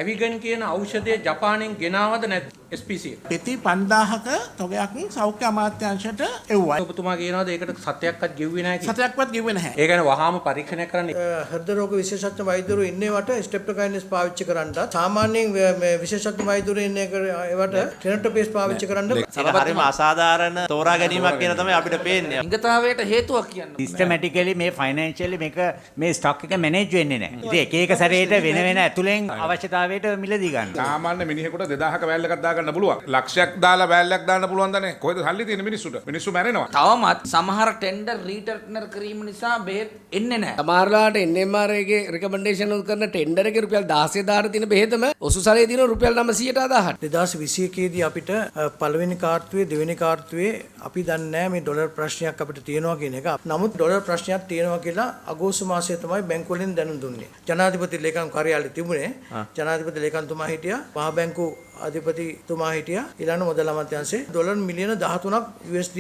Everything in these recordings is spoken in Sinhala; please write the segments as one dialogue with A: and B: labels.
A: ඇවිගන් කියන ඖෂධය ජපානයෙන් ගෙනාවද නැත් SPC?
B: පෙති 5000ක තොගයක් සෞඛ්‍ය අමාත්‍යාංශයට එව්වා.
A: ඔබතුමා කියනවාද ඒකට සත්‍යයක්වත් ගෙව්වේ නැහැ කියලා?
B: සතයක්වත් ගෙව්වේ නැහැ.
A: ඒ කියන්නේ වහාම පරීක්ෂණය කරන්න
C: හෘද රෝග විශේෂඥ වෛද්‍යවරු ඉන්නේවට ස්ටෙප්ටෝකයිනස් පාවිච්චි කරන්නත් සාමාන්‍යයෙන් මේ විශේෂඥ වෛද්‍යවරු ඉන්නේ ඒවට ටෙනටෝපේස් පාවිච්චි කරන්න
D: හරිම අසාධාරණ තෝරා ගැනීමක් කියන තමයි අපිට පේන්නේ.
E: ඉංගතාවයට හේතුවක් කියන්න.
F: සිස්ටමැටිකලි මේ ෆයිනෑන්ෂියලි මේ ස්ටොක් එක මැනේජ් වෙන්නේ නැහැ. ඉතින් එක එක සැරේට වෙන වෙන ඇතුලෙන් අවශ්‍යතාවයට මිලදී ගන්න.
G: සාමාන්‍ය මිනිහෙකුට 2000ක බෑල් එකක් දාගන්න පුළුවන්. ලක්ෂයක් දාලා බෑල් එකක් දාන්න පුළුවන් දන්නේ. කොහෙද සල්ලි තියෙන මිනිස්සුට? මිනිස්සු මැරෙනවා.
E: තවමත් සමහර ටෙන්ඩර් රීටර්නර් කිරීම නිසා බෙහෙත් එන්නේ නැහැ.
H: සමහරලාට NMR එකේ රෙකමෙන්ඩේෂන් කරන ටෙන්ඩර් එකේ රුපියල් 16000 තියෙන බෙහෙතම ඔසුසලේ තියෙන රුපියල් 910ට.
C: 2021 දී අපිට පළවෙනි කාර්තුවේ දෙවෙනි කාර්තුවේ අපි දන්නේ නැහැ මේ ඩොලර් ප්‍රශ්නයක් අපිට තියෙනවා කියන එක. නමුත් ඩොලර් ප්‍රශ්නයක් තියෙනවා කියලා අගෝස්තු මාසයේ තමයි බැංකුව වලින් දැනුම් දුන්නේ. ජනාධිපති ලේකම් කාර්යාලය තිබුණේ. ජනාධිපති ලේකම්තුමා හිටියා. මහා බැංකුව අධිපතිතුමා හිටියා. ඊළඟ මුදල් අමාත්‍යාංශයේ ඩොලර් මිලියන 13ක් USD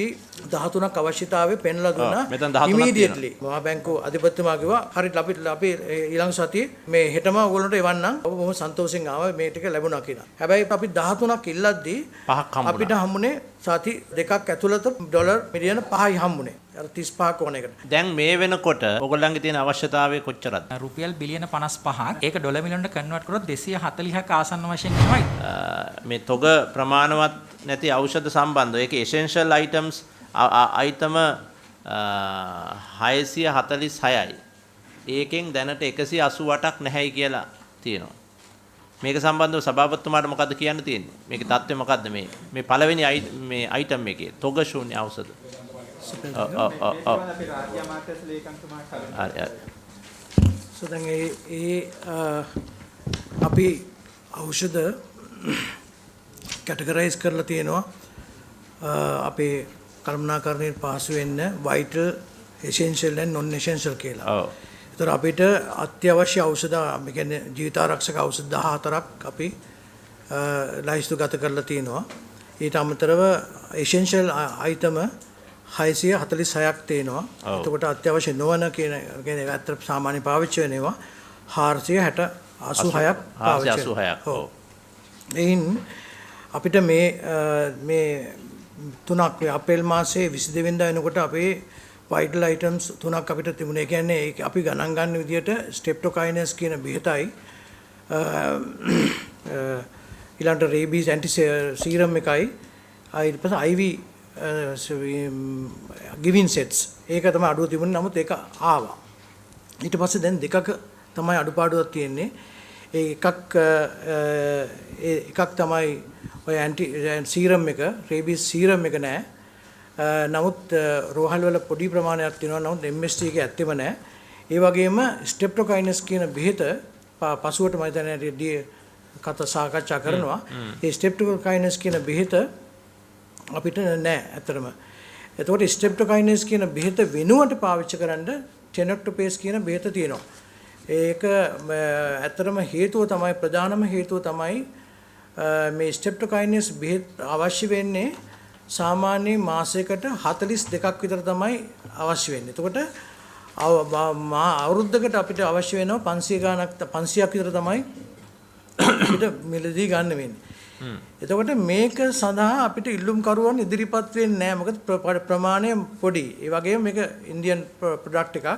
C: 13ක් අවශ්‍යතාවය පෙන්ලා දුන්නා. ඉමීඩියට්ලි මහා බැංකුව අධිපතිතුමා කිව්වා හරියට අපි ඊළඟ සතියේ මේ හෙටම ඕගොල්ලන්ට එවන්නම්. ඔබ බොහොම සන්තෝෂෙන් ආවා මේ ටික ලැබුණා කියලා. හැබැයි අපි 13ක් ඉල්ලද්දී අපිට හම්බුනේ සති දෙකක් ඇතුළත ඩොලර් මිලියන 5යි හම්බුනේ. අර 35ක් ඕන එකට.
D: දැන් මේ වෙනකොට ඔයගොල්ලන්ගේ තියෙන අවශ්‍යතාවය කොච්චරද?
I: රුපියල් බිලියන 55ක්. ඒක ඩොලර් මිලියනට කන්වර්ට් කරොත් 240ක් ආසන්න වශයෙන් එනවයි.
D: මේ තොග ප්‍රමාණවත් නැති ඖෂධ සම්බන්ධව ඒකේ essential items item 646යි. ඒකෙන් දැනට 188ක් නැහැයි කියලා තියෙනවා. මේක සම්බන්ධව සභාපතිතුමාට මොකද්ද කියන්න තියෙන්නේ? මේකේ තත්ත්වය මොකද්ද මේ පළවෙනි මේ item එකේ තොග ශූන්‍ය ඖෂධ?
C: So දැන් අපි ඖෂධ කැටගරයිස් කරලා තියෙනවා අපේ කළමනාකරණයේ පාසු වෙන්න vital, essential and non essential කියලා. ඔව්. ඒතර අපිට අත්‍යවශ්‍ය ඖෂධ මේ කියන්නේ ජීවිතාරක්ෂක ఔෂධ 14ක් අපි ලයිස්තුගත කරලා තියෙනවා. ඊට අමතරව essential item 646ක් තියෙනවා. එතකොට අත්‍යවශ්‍ය නොවන කියන ඇත්ත සාමාන්‍ය පාවිච්චි වෙන ඒවා 486ක් පාවිච්චි වෙනවා. ඔව්. එයින් අපිට මේ තුනක් අප්‍රේල් මාසයේ 22 වෙනිදා වෙනකොට අපේ vital items තුනක් අපිට තිබුණේ. ඒ කියන්නේ අපි ගණන් ගන්න විදිහට streptokinase කියන බෙහෙතයි ඊළඟට rabies anti serum එකයි ඊට පස්සේ IV giving sets ඒක තමයි අඩුව තිබුණේ. නමුත් ඒක ආවා. ඊට පස්සේ දැන් දෙකක තමයි අඩුපාඩුවක් තියෙන්නේ. ඒ එකක් තමයි ඔය ඇන්ටි සීරම් එක රේබීස් සීරම් එක නෑ. නමුත් රෝහල් වල පොඩි ප්‍රමාණයක් තියෙනවා. නමුත් MST එකේ ඇත්තෙම නෑ. ඒ වගේම ස්ටෙප්ටෝකයිනස් කියන බෙහෙත පසුවට මම දැනට කතා සාකච්ඡා කරනවා. ඒ ස්ටෙප්ටෝකයිනස් කියන බෙහෙත අපිට නෑ ඇත්තටම. එතකොට ස්ටෙප්ටෝකයිනස් කියන බෙහෙත වෙනුවට පාවිච්චි කරන්න ටෙනොක්ටෝපේස් කියන බෙහෙත තියෙනවා. ඒක ඇත්තටම හේතුව තමයි ප්‍රධානම හේතුව තමයි මේ ස්ටෙප්ටෝකයිනස් බෙහෙත් අවශ්‍ය වෙන්නේ සාමාන්‍ය මාසයකට 42ක් විතර තමයි අවශ්‍ය වෙන්නේ. එතකොට අවුරුද්දකට අපිට අවශ්‍ය වෙනවා 500ක් විතර තමයි අපිට මිලදී ගන්න වෙන්නේ. එතකොට මේක සඳහා අපිට ඉල්ලුම් කරුවන් ඉදිරිපත් වෙන්නේ නැහැ. මොකද ප්‍රමාණය පොඩි. ඒ වගේම මේක ඉන්දියන් ප්‍රොඩක්ට් එකක්.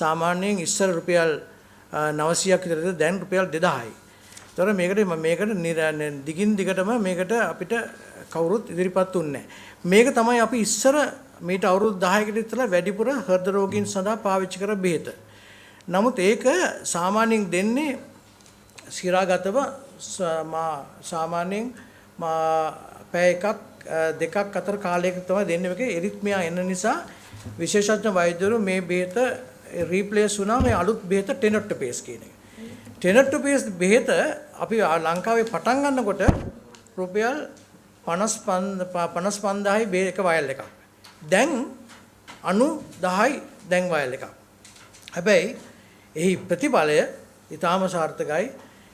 C: සාමාන්‍යයෙන් ඉස්සර රුපියල් 900ක් විතරද දැන් රුපියල් 2000යි. ඒතර මේකට දිගින් දිගටම මේකට අපිට කවුරුත් ඉදිරිපත් උන්නේ නැහැ. මේක තමයි අපි ඉස්සර මේට අවුරුදු 10කට විතර වැඩිපුර හෘද රෝගීන් සඳහා පාවිච්චි කර බෙහෙත. නමුත් ඒක සාමාන්‍යයෙන් දෙන්නේ සිරාගතව සාමාන්‍යයෙන් පැය එකක් දෙකක් අතර කාලයක තමයි දෙන්නේ. මේක එරිත්මියා එන නිසා විශේෂඥ වෛද්‍යවරු මේ බෙහෙත රීප්ලේස් වුණා මේ අලුත් බෙහෙත ටෙනොක්ටෝපේස් කියන එක. ටෙනොක්ටෝපේස් බෙහෙත අපි ලංකාවේ පටන් ගන්නකොට රුපියල් 55000යි එක වයල් එකක්. දැන් 9010යි දැන් වයල් එකක්. හැබැයි එහි ප්‍රතිඵලය ඊටාම සාර්ථකයි.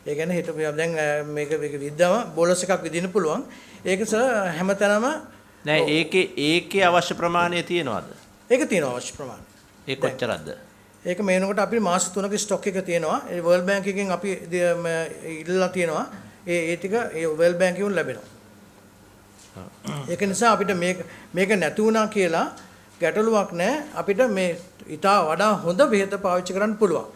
C: ඒ කියන්නේ හිත දැන් මේක විද්‍යාව බෝලස් එකක් විදින්න පුළුවන්. ඒක හැමතැනම
D: නෑ ඒකේ අවශ්‍ය ප්‍රමාණය තියනවාද?
C: ඒක තියෙනවා අවශ්‍ය ප්‍රමාණය.
D: ඒ කොච්චරද?
C: ඒක මේනකොට අපි මාස 3ක ස්ටොක් එක තියෙනවා. ඒ වර්ල්ඩ් බැංක් එකෙන් අපි ඉල්ලලා තියෙනවා. ඒ ටික ඒ වර්ල්ඩ් බැංක් එකෙන් ලැබෙනවා. ඒක නිසා අපිට මේක නැති වුණා කියලා ගැටලුවක් නැහැ. අපිට මේ ඊටා වඩා හොඳ බෙහෙත පාවිච්චි කරන්න පුළුවන්.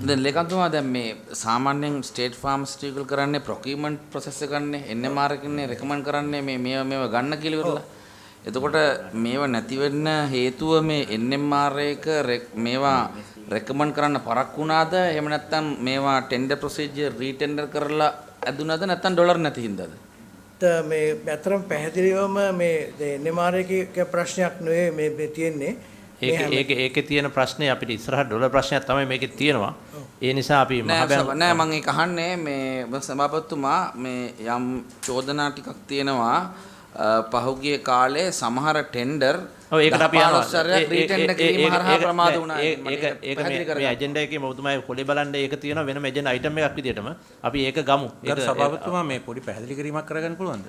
E: දැන් ලේකම්තුමා දැන් මේ සාමාන්‍යයෙන් ස්ටේට් ෆාමසිටිකල් කරන්නේ ප්‍රොකියුමන්ට් ප්‍රොසෙස් එක ගන්නනේ NMR එකනේ රෙකමන්ඩ් කරන්නේ මේව ගන්න කියලා ඉවරලා. එතකොට මේව නැති වෙන්න හේතුව මේ NMR එක මේවා රෙකමන්ඩ් කරන්න පරක් වුණාද? එහෙම නැත්නම් මේවා ටෙන්ඩර් ප්‍රොසීජර් රීටෙන්ඩර් කරලා ඇදුනද නැත්නම් ඩොලර් නැති හින්දාද?
C: මේ ඇත්තටම පැහැදිලිවම මේ NMR එකේ ප්‍රශ්නයක් නෙවෙයි මේ තියෙන්නේ.
D: ඒකේ තියෙන ප්‍රශ්නේ අපිට ඉස්සරහ ඩොලර් ප්‍රශ්නයක් තමයි මේකේ තියෙනවා. ඒ නිසා අපි
E: නෑ මම ඒක අහන්නේ මේ සභාපතිතුමා මේ යම් චෝදනා ටිකක් තියෙනවා පහුගිය කාලේ සමහර ටෙන්ඩර්
D: ඒකට අපි යනවා
E: රීටෙන්ඩර් කිරීම හරහා ප්‍රමාද වුණා.
D: ඒක මේ ඇජෙන්ඩා එකේ ඔබතුමායි කොලේ බලන්න ඒක තියෙනවා වෙනම ඇජෙන්ඩා අයිටම් එකක් විදියටම අපි ඒක ගමු.
A: ඒක සභාපතිතුමා මේ පොඩි පැහැදිලි කිරීමක් කරගන්න පුළුවන්ද?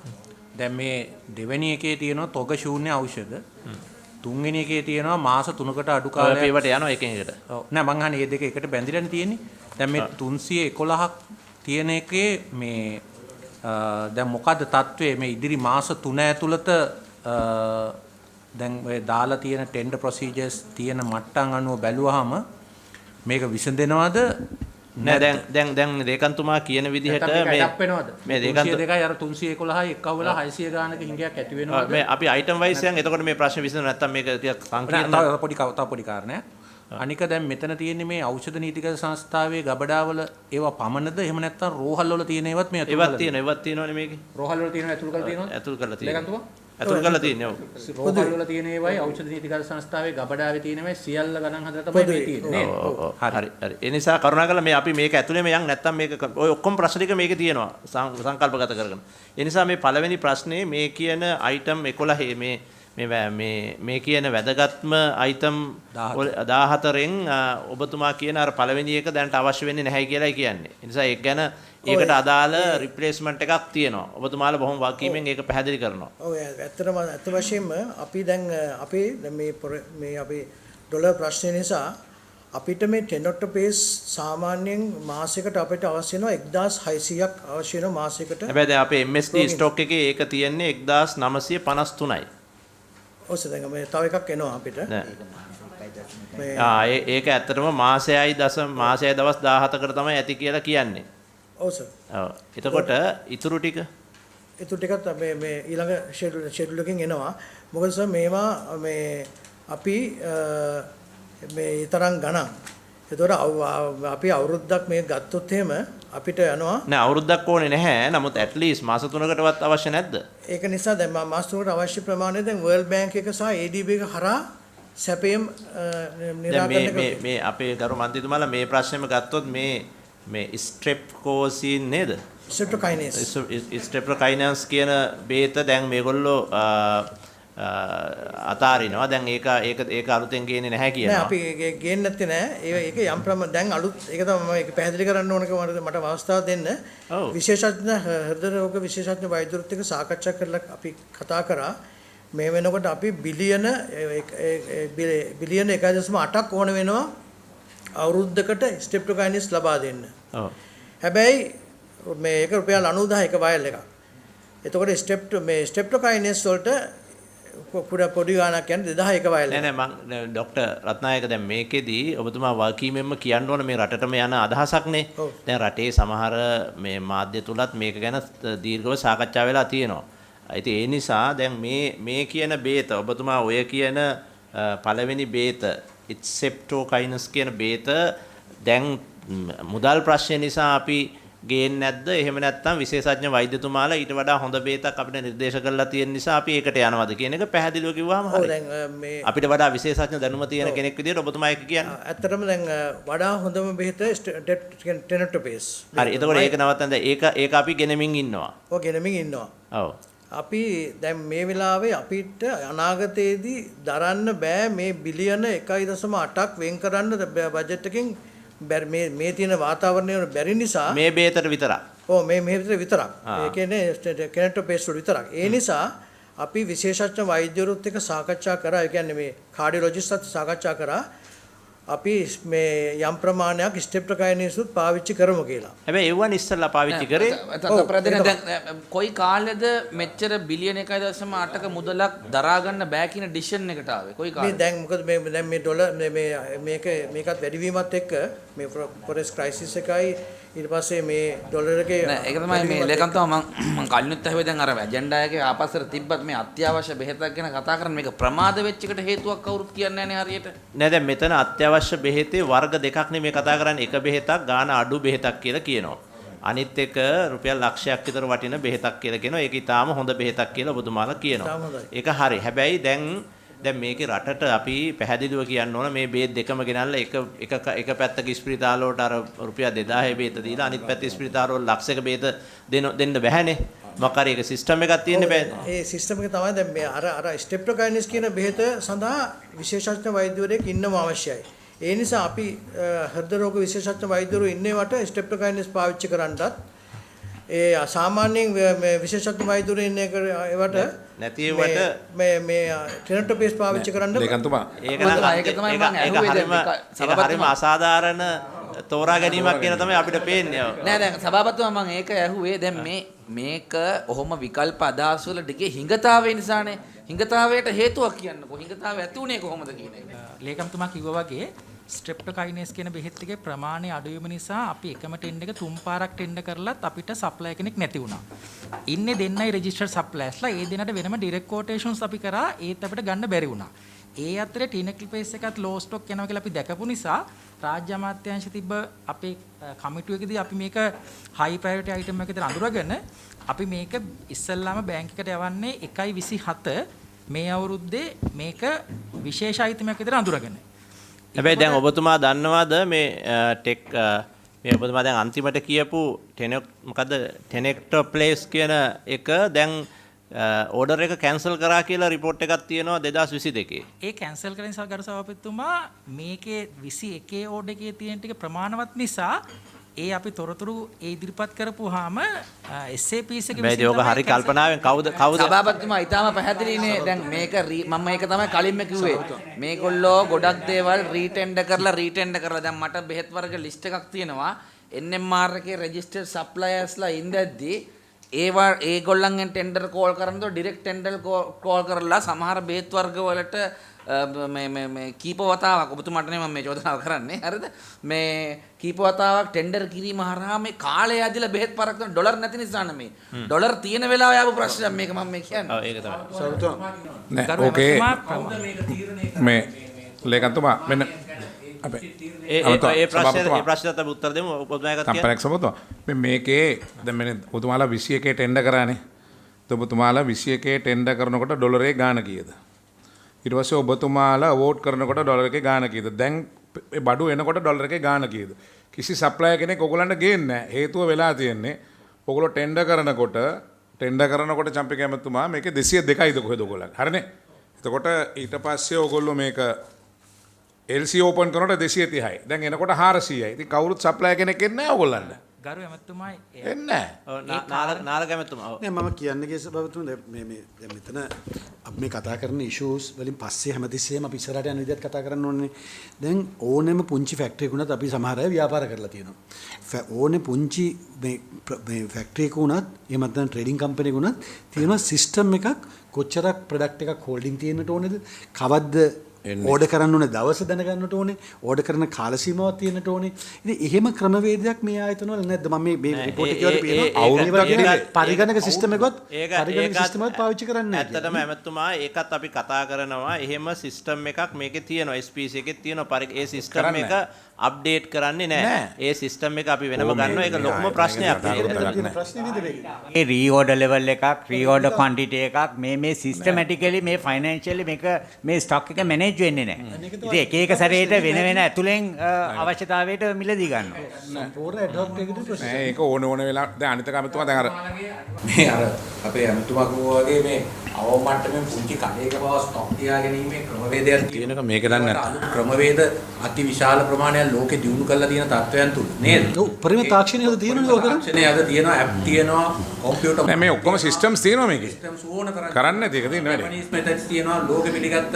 A: දැන් මේ දෙවෙනි එකේ තියෙනවා තොග ශූන්‍ය ඖෂධ. තුන්වෙනි එකේ තියෙනවා මාස 3කට අඩු කාලයක්.
D: ඒවට යනවා එකින් එකට.
A: ඔව් නෑ මං අහන්නේ මේ දෙක එකට බැඳිලානේ තියෙන්නේ. දැන් මේ 311ක් තියෙන එකේ මේ දැන් මොකද්ද තත්ත්වය මේ ඉදිරි මාස 3 ඇතුළත දැන් ඔය දාලා තියෙන ටෙන්ඩර් ප්‍රොසීජර්ස් තියෙන මට්ටම් අනුව බැලුවාම මේක විසඳෙනවද?
D: නෑ දැන් රේකන්තුමා කියන විදිහට
A: මේ 302යි අර 311යි එක්ව වෙලා 600 ගානක හිඟයක් ඇති වෙනවද?
D: මේ අපි අයිටම් වයිස් යන් එතකොට මේ ප්‍රශ්න විසඳුන නැත්තම් මේක ටිකක් සංකීර්ණ
A: පොඩි කාරණයක්. අනික දැන් මෙතන තියෙන්නේ මේ ඖෂධ නීතිගත සංස්ථාවේ ගබඩාවල ඒවා පමණද එහෙම නැත්නම් රෝහල් වල තියෙන ඒවත් මේ
D: ඒවත් තියෙනවනේ මේකේ.
A: රෝහල් වල තියෙනවා ඇතුල් කරලා තියෙනවද?
D: ඇතුල් කරලා තියෙනවා.
A: ලේකම්තුමා?
D: ඇතුල් කරලා තියෙනවා.
A: රෝහල් වල තියෙන ඒවායි ඖෂධ නීතිගත සංස්ථාවේ ගබඩාවේ තියෙන ඒවායි සියල්ල ගණන් හදලා තමයි මේ තියෙන්නේ.
D: හරි. ඒ නිසා කරුණාකරලා මේ අපි මේක ඇතුලේම යන් නැත්තම් මේක ඔය ඔක්කොම ප්‍රශ්න ටික මේකේ තියෙනවා සංකල්පගත කරගෙන. ඒ නිසා මේ පළවෙනි ප්‍රශ්නේ මේ කියන අයිටම් 11 මේ කියන වැදගත්ම අයිටම් 14න් ඔබතුමා කියන අර පළවෙනි එක දැනට අවශ්‍ය වෙන්නේ නැහැයි කියලායි කියන්නේ. ඒ නිසා ඒක ගැන ඒකට අදාළ රිප්ලේස්මන්ට් එකක් තියෙනවා. ඔබතුමාලා බොහොම වාකීමෙන් ඒක පැහැදිලි කරනවා.
C: ඔව් ඇත්තටම අත් වශයෙන්ම අපි දැන් මේ අපේ ඩොලර් ප්‍රශ්නේ නිසා අපිට මේ ටෙනොට් පේස් සාමාන්‍යයෙන් මාසයකට අපිට අවශ්‍ය වෙනවා 1600ක් අවශ්‍ය වෙනවා මාසයකට.
D: හැබැයි දැන් අපේ MSD ස්ටොක් එකේ ඒක තියෙන්නේ 1953යි.
C: ඔව් දැන් මේ තව එකක් එනවා අපිට.
D: ඒක ඇත්තටම මාසයයි දවස් 17කට තමයි ඇති කියලා කියන්නේ.
C: ඔව් සර්.
D: ඔව්. එතකොට ඉතුරු
C: ටිකත් මේ ඊළඟ ෂෙඩියුල් එකකින් එනවා. මොකද සර් මේවා මේ අපි මේ තරම් ගණන්. ඒතකොට අපි අවුරුද්දක් මේක ගත්තොත් එහෙම අපිට යනවා
D: නෑ අවුරුද්දක් ඕනේ නැහැ. නමුත් at least මාස 3කටවත් අවශ්‍ය නැද්ද?
C: ඒක නිසා දැන් මාස 3කට අවශ්‍ය ප්‍රමාණය දැන් World Bank එක සහ ADB එක හරහා සැපයම් නිරාකරණය
D: මේ අපේ ගරු මන්ත්‍රීතුමාලා මේ ප්‍රශ්නේම ගත්තොත් මේ ස්ට්‍රෙප්ටෝකෝසින් නේද? ස්ට්‍රෙප්ටෝකයිනස් කියන බේත දැන් මේගොල්ලෝ අතාරිනවා. දැන් ඒක අලුතෙන් ගේන්නේ නැහැ කියනවා.
C: නෑ අපි ගේන්නේ නැත්තේ නෑ. ඒක යම් ප්‍රමාණ දැන් අලුත් ඒක තමයි මම ඒක පැහැදිලි කරන්න ඕනක මට අවස්ථාව දෙන්න. විශේෂඥ හෘද රෝග විශේෂඥ වෛද්‍යවරුත් එක්ක සාකච්ඡා කරලා අපි කතා කරා. මේ වෙනකොට අපි බිලියන 1.8ක් ඕන වෙනවා අවුරුද්දකට ස්ට්‍රෙප්ටෝකයිනස් ලබා දෙන්න.
D: ඔව්.
C: හැබැයි මේක රුපියල් 90000 එක වයල් එකක්. එතකොට ස්ට්‍රෙප්ටෝකයිනස් වලට පොඩි ගාණක් කියන්නේ 2000 එක වයල්.
D: නෑ මම ડોક્ટર රත්නායක දැන් මේකෙදී ඔබතුමා වාකීමෙන්ම කියන්න ඕන මේ රටටම යන අදහසක්නේ. දැන් රටේ සමහර මේ මාධ්‍ය තුලත් මේක ගැන දීර්ඝව සාකච්ඡා වෙලා තියෙනවා. ඉතින් ඒ නිසා දැන් මේ කියන බේත ඔබතුමා ඔය කියන පළවෙනි බේත ස්ට්‍රෙප්ටෝකයිනස් කියන බේත දැන් මුදල් ප්‍රශ්න නිසා අපි ගේන්නේ නැද්ද? එහෙම නැත්නම් විශේෂඥ වෛද්‍යතුමාලා ඊට වඩා හොඳ බේතක් අපිට නිර්දේශ කරලා තියෙන නිසා අපි ඒකට යනවද කියන එක පැහැදිලිව කිව්වම හරි. අපිට වඩා විශේෂඥ දැනුම තියෙන කෙනෙක් විදිහට ඔබතුමා ඒක කියන්නේ.
C: ඇත්තටම දැන් වඩා හොඳම බෙහෙත ටෙනොටොපේස්.
D: හරි. එතකොට ඒක නවත්තන්න ඒක අපි ගෙනමින් ඉන්නවා.
C: ඔව් ගෙනමින් ඉන්නවා.
D: ඔව්.
C: අපි දැන් මේ වෙලාවේ අපිට අනාගතයේදී දරන්න බෑ මේ බිලියන 1.8ක් වෙන් කරන්න බජට් එකකින් මේ තියෙන වාතාවරණය බැරි නිසා
D: මේ බේතට විතරක්.
C: ඔව් මේ බේතට විතරක්. ඒ කියන්නේ කෙනටොපේස් වල විතරක්. ඒ නිසා අපි විශේෂඥ වෛද්‍යවරුත් එක්ක සාකච්ඡා කරා. ඒ කියන්නේ මේ කාඩියොලොජිස්ට්ත් සාකච්ඡා කරා. අපි මේ යම් ප්‍රමාණයක් ස්ටෙප්ටොකයිනේසුත් පාවිච්චි කරමු කියලා.
D: හැබැයි එවුවන් ඉස්සෙල්ලා පාවිච්චි කරේ
E: ප්‍රධාන දැන් කොයි කාලෙද මෙච්චර බිලියන 1.8ක මුදලක් දරා ගන්න බෑ කියන ඩිසිෂන් එකට ආවේ කොයි
C: මේ
E: කාලෙද
C: දැන් මොකද මේ දැන් මේ ඩොලර් මේකත් වැඩිවීමත් එක්ක මේ ෆොරෙක්ස් ක්‍රයිසිස් එකයි ඊට පස්සේ මේ ඩොලර් එකේ
E: නෑ ඒක තමයි මේ ලේකම්තුමා මම කලිනුත් ඇහුවේ දැන් අර ඇජෙන්ඩා එකේ ආපස්සට තිබ්බත් මේ අත්‍යවශ්‍ය බෙහෙතක් ගැන කතා කරන්නේ මේක ප්‍රමාද වෙච්ච එකට හේතුවක් කවුරුත් කියන්නේ නැහැ නේ හරියට
D: නෑ දැන් මෙතන අත්‍යවශ්‍ය බෙහෙතේ වර්ග දෙකක් නේ මේ කතා කරන්නේ එක බෙහෙතක් ගාන අඩු බෙහෙතක් කියලා කියනවා අනිත් එක රුපියල් ලක්ෂයක් විතර වටින බෙහෙතක් කියලා කියනවා ඒක ඊටාම හොඳ බෙහෙතක් කියලා ඔබතුමාලා කියනවා ඒක හරි හැබැයි දැන් මේකේ රටට අපි පැහැදිලිව කියන්න ඕන මේ බේත් දෙකම ගෙනල්ලා එක පැත්තක ස්පිරිතාල වලට අර රුපියල් 2000 බේත දීලා අනිත් පැත්තේ ස්පිරිතාල වල ලක්ෂයක බේත දෙන්න බැහැනේ මොකක් හරි ඒක සිස්ටම් එකක් තියෙන්න බෑ
C: ඒ සිස්ටම් එක තමයි දැන් මේ අර ස්ටෙප්ටොකයිනස් කියන බෙහෙත සඳහා විශේෂඥ වෛද්‍යවරයෙක් ඉන්නම අවශ්‍යයි ඒ නිසා අපි හෘද රෝග විශේෂඥ වෛද්‍යවරු ඉන්නේ වට ස්ටෙප්ටොකයිනස් පාවිච්චි කරන්නත් ඒ සාමාන්‍යයෙන් මේ විශේෂඥ වෛද්‍යවරු ඉන්නේ ඒවට
D: නැති ඒවට
C: මේ ටෙනටෝපේස් පාවිච්චි කරන්න
G: ලේකම්තුමා
E: ඒක තමයි මම ඇහුවේ
D: හරිම අසාධාරණ තෝරා ගැනීමක් කියන තමයි අපිට පේන්නේ.
E: නෑ දැන් සභාපතිතුමා මම ඒක ඇහුවේ දැන් මේක ඔහොම විකල්ප අදහස් වල ටිකේ හිඟතාවේ නිසානේ හිඟතාවයට හේතුවක් කියන්නකෝ හිඟතාවය ඇති උනේ කොහොමද කියන එක.
I: ලේකම්තුමා කිව්වා වගේ ස්ට්‍රෙප්ටොකයිනස් කියන බෙහෙත් එකේ ප්‍රමාණය අඩු වීම නිසා අපි එකම ටෙන්ඩර් එක 3 පාරක් ටෙන්ඩර් කරලත් අපිට සප්ලයි කෙනෙක් නැති වුණා. ඉන්නේ දෙන්නයි රෙජිස්ටර්ඩ් සප්ලයර්ස්ලා ඒ දෙන්නට වෙනම ඩිරෙක්ට් කෝටේෂන්ස් අපි කරා ඒත් අපිට ගන්න බැරි වුණා. ඒ අතරේ ටිනකල් පේස් එකත් ලෝ ස්ටොක් යනවා කියලා අපි දැකපු නිසා රාජ්‍ය අමාත්‍යාංශ තිබ්බ අපේ කමිටුවකදී අපි මේක හයි ප්‍රයොරිටි අයිටම් එකකට අඳුරගෙන අපි මේක ඉස්සල්ලාම බැංකුවකට යවන්නේ 1.27 මේ අවුරුද්දේ මේක විශේෂ අයිටමක් විතර අඳුරගෙන.
D: හැබැයි දැන් ඔබතුමා දන්නවද මේ මේ ඔබතුමා දැන් අන්තිමට කියපු ටෙනෙක්ටෝ ප්ලේස් කියන එක දැන් ඕඩර් එක කැන්සල් කරා කියලා රිපෝට් එකක් තියෙනවා 2022.
I: ඒ කැන්සල් කරන නිසා ගරු සභාපතිතුමා මේකේ 21 ඕඩර් එකේ තියෙන ටික ප්‍රමාණවත් නිසා ඒ අපි තොරතුරු ඉදිරිපත් කරපුවාම SAPs එකේ
D: මේ ඔබ හරි කල්පනාවෙන් කවුද
E: සභාපතිතුමා ඊටාම පැහැදිලිනේ දැන් මේක මම මේක තමයි කලින්ම කිව්වේ මේගොල්ලෝ ගොඩක් දේවල් රීටෙන්ඩර් කරලා දැන් මට බෙහෙත් වර්ග ලිස්ට් එකක් තියෙනවා NMR එකේ රෙජිස්ටර්ඩ් සප්ලයර්ස්ලා ඉඳද්දී ඒගොල්ලන්ගෙන් ටෙන්ඩර් කෝල් කරනකොට ඩිරෙක්ට් ටෙන්ඩර් කෝල් කරලා සමහර බෙහෙත් වර්ග වලට මේ කීප වතාවක් ඔබතුමාට නේ මම මේ චෝදනාව කරන්නේ හරිද මේ කීප වතාවක් ටෙන්ඩර් කිරීම හරහා මේ කාලය ඇදලා බෙහෙත් පරක් කරන ඩොලර් නැති නිසා නෙමෙයි ඩොලර් තියෙන වෙලාව යාපු ප්‍රශ්නයක් මේක මම මේ කියන්නේ
D: ඔව් ඒක තමයි
G: නෑ ඕකේ මේ ලේකම්තුමා මෙන්න අපේ
D: ඒ ප්‍රශ්නයට අපි උත්තර දෙමු ඔබතුමා එකක්
G: කියන්න. සම්පූර්ණ මේකේ දැන් මෙන්න ඔබතුමාලා 21 ටෙන්ඩර් කරානේ. ඔබතුමාලා 21 ටෙන්ඩර් කරනකොට ඩොලරේ ගාණ කීයද? ඊට පස්සේ ඔබතුමාලා අවෝඩ් කරනකොට ඩොලර් එකේ ගාණ කීයද? දැන් ඒ බඩු එනකොට ඩොලර් එකේ ගාණ කීයද? කිසි සප්ලයර් කෙනෙක් ඔයගොල්ලන්ට ගේන්නේ නැහැ. හේතුව වෙලා තියෙන්නේ ඔයගොල්ලෝ ටෙන්ඩර් කරනකොට චම්පි කැමතුමා මේකේ 202යිද කොහෙද ඔයගොල්ලන්? හරිනේ. එතකොට ඊට පස්සේ ඔයගොල්ලෝ මේක LC ඕපන් කරනකොට 230යි. දැන් එනකොට 400යි. ඉතින් කවුරුත් සප්ලයර් කෙනෙක් එන්නේ නැහැ ඔයගොල්ලන්ට.
I: ගරු එමෙතුමා
G: එන්නේ
D: නැහැ. නාල කැමතුමා.
J: නෑ මම කියන්නේ සභාපතිතුමා මේ දැන් මෙතන අපි මේ කතා කරන ඉෂුස් වලින් පස්සේ හැමතිස්සෙම අපි ඉස්සරහට යන විදිහට කතා කරන්න ඕනේ. දැන් ඕනෙම පුංචි ෆැක්ටරි එකක් උනත් අපි සමහර අය ව්‍යාපාර කරලා තියෙනවා. ඕනේ පුංචි මේ ෆැක්ටරි එක උනත් එහෙම නැත්නම් ට්‍රේඩින් කම්පැනි එක උනත් තියෙනවා සිස්ටම් එකක් කොච්චරක් ප්‍රොඩක්ට් එකක් හෝල්ඩින් තියෙන්නට ඕනේද? කවද්ද ඕඩර් කරන්න ඕනේ දවස දැනගන්නට ඕනේ ඕඩර් කරන කාල සීමාවක් තියෙන්නට ඕනේ ඉතින් එහෙම ක්‍රමවේදයක් මේ ආයතන වල නැද්ද මම මේ රිපෝට් එකේ වල පේනවා අවුරුද්දක් පරිගණක සිස්ටම් එකවත් පරිගණක සිස්ටම් එකවත් පාවිච්චි කරන්නේ නැහැ
D: ඇත්තටම එමෙතුමා ඒකත් අපි කතා කරනවා එහෙම සිස්ටම් එකක් මේකේ තියෙනවා SPC එකේ තියෙනවා ඒ සිස්ටම් එක අප්ඩේට් කරන්නේ නැහැ ඒ සිස්ටම් එක අපි වෙනම ගන්නවා ඒක ලොකුම ප්‍රශ්නයක්
F: ඒ රීഓඩර් ලෙවල් එකක් රීഓඩර් ක්වොන්ටිටි එකක් මේ සිස්ටමැටිකලි මේ ෆයිනෑන්ෂියලි මේක මේ ස්ටොක් එක මැනේජ් වෙන්නේ නැහැ. ඉතින් එක සැරේට වෙන ඇතුලෙන් අවශ්‍යතාවයට මිලදී ගන්නවා.
J: සම්පූර්ණ ඇඩ්හොක් එකකට ප්‍රොසෙස්.
G: නෑ ඒක ඕන වෙලා දැන් අනිත් කමතුමා දැන් අර
A: මේ අර අපේ අමතුමා කිව්වා වගේ මේ අවමට්ටමින් පුංචි කඩේක බව ස්ටොක් තියාගැනීමේ ක්‍රමවේදයක්
G: තියෙනක මේක දන්නේ නැහැ.
A: ක්‍රමවේද අති විශාල ප්‍රමාණයක් ලෝකෙ දියුණු කරලා තියෙන තත්ත්වයන් තුල නේද?
J: උපරිම තාක්ෂණය අද තියෙනවනේ ඔක.
A: තාක්ෂණය අද තියෙනවා, ඇප් තියෙනවා, කොම්පියුටර්
G: නෑ මේ ඔක්කොම සිස්ටම්ස් තියෙනවා මේකේ.
A: සිස්ටම්ස් ඕන තරම්
G: කරන්නේ නැති එක තියෙන වැඩේ.
A: ජපනීස් මෙතඩ්ස් තියෙනවා, ලෝකෙ පිළිගත්ත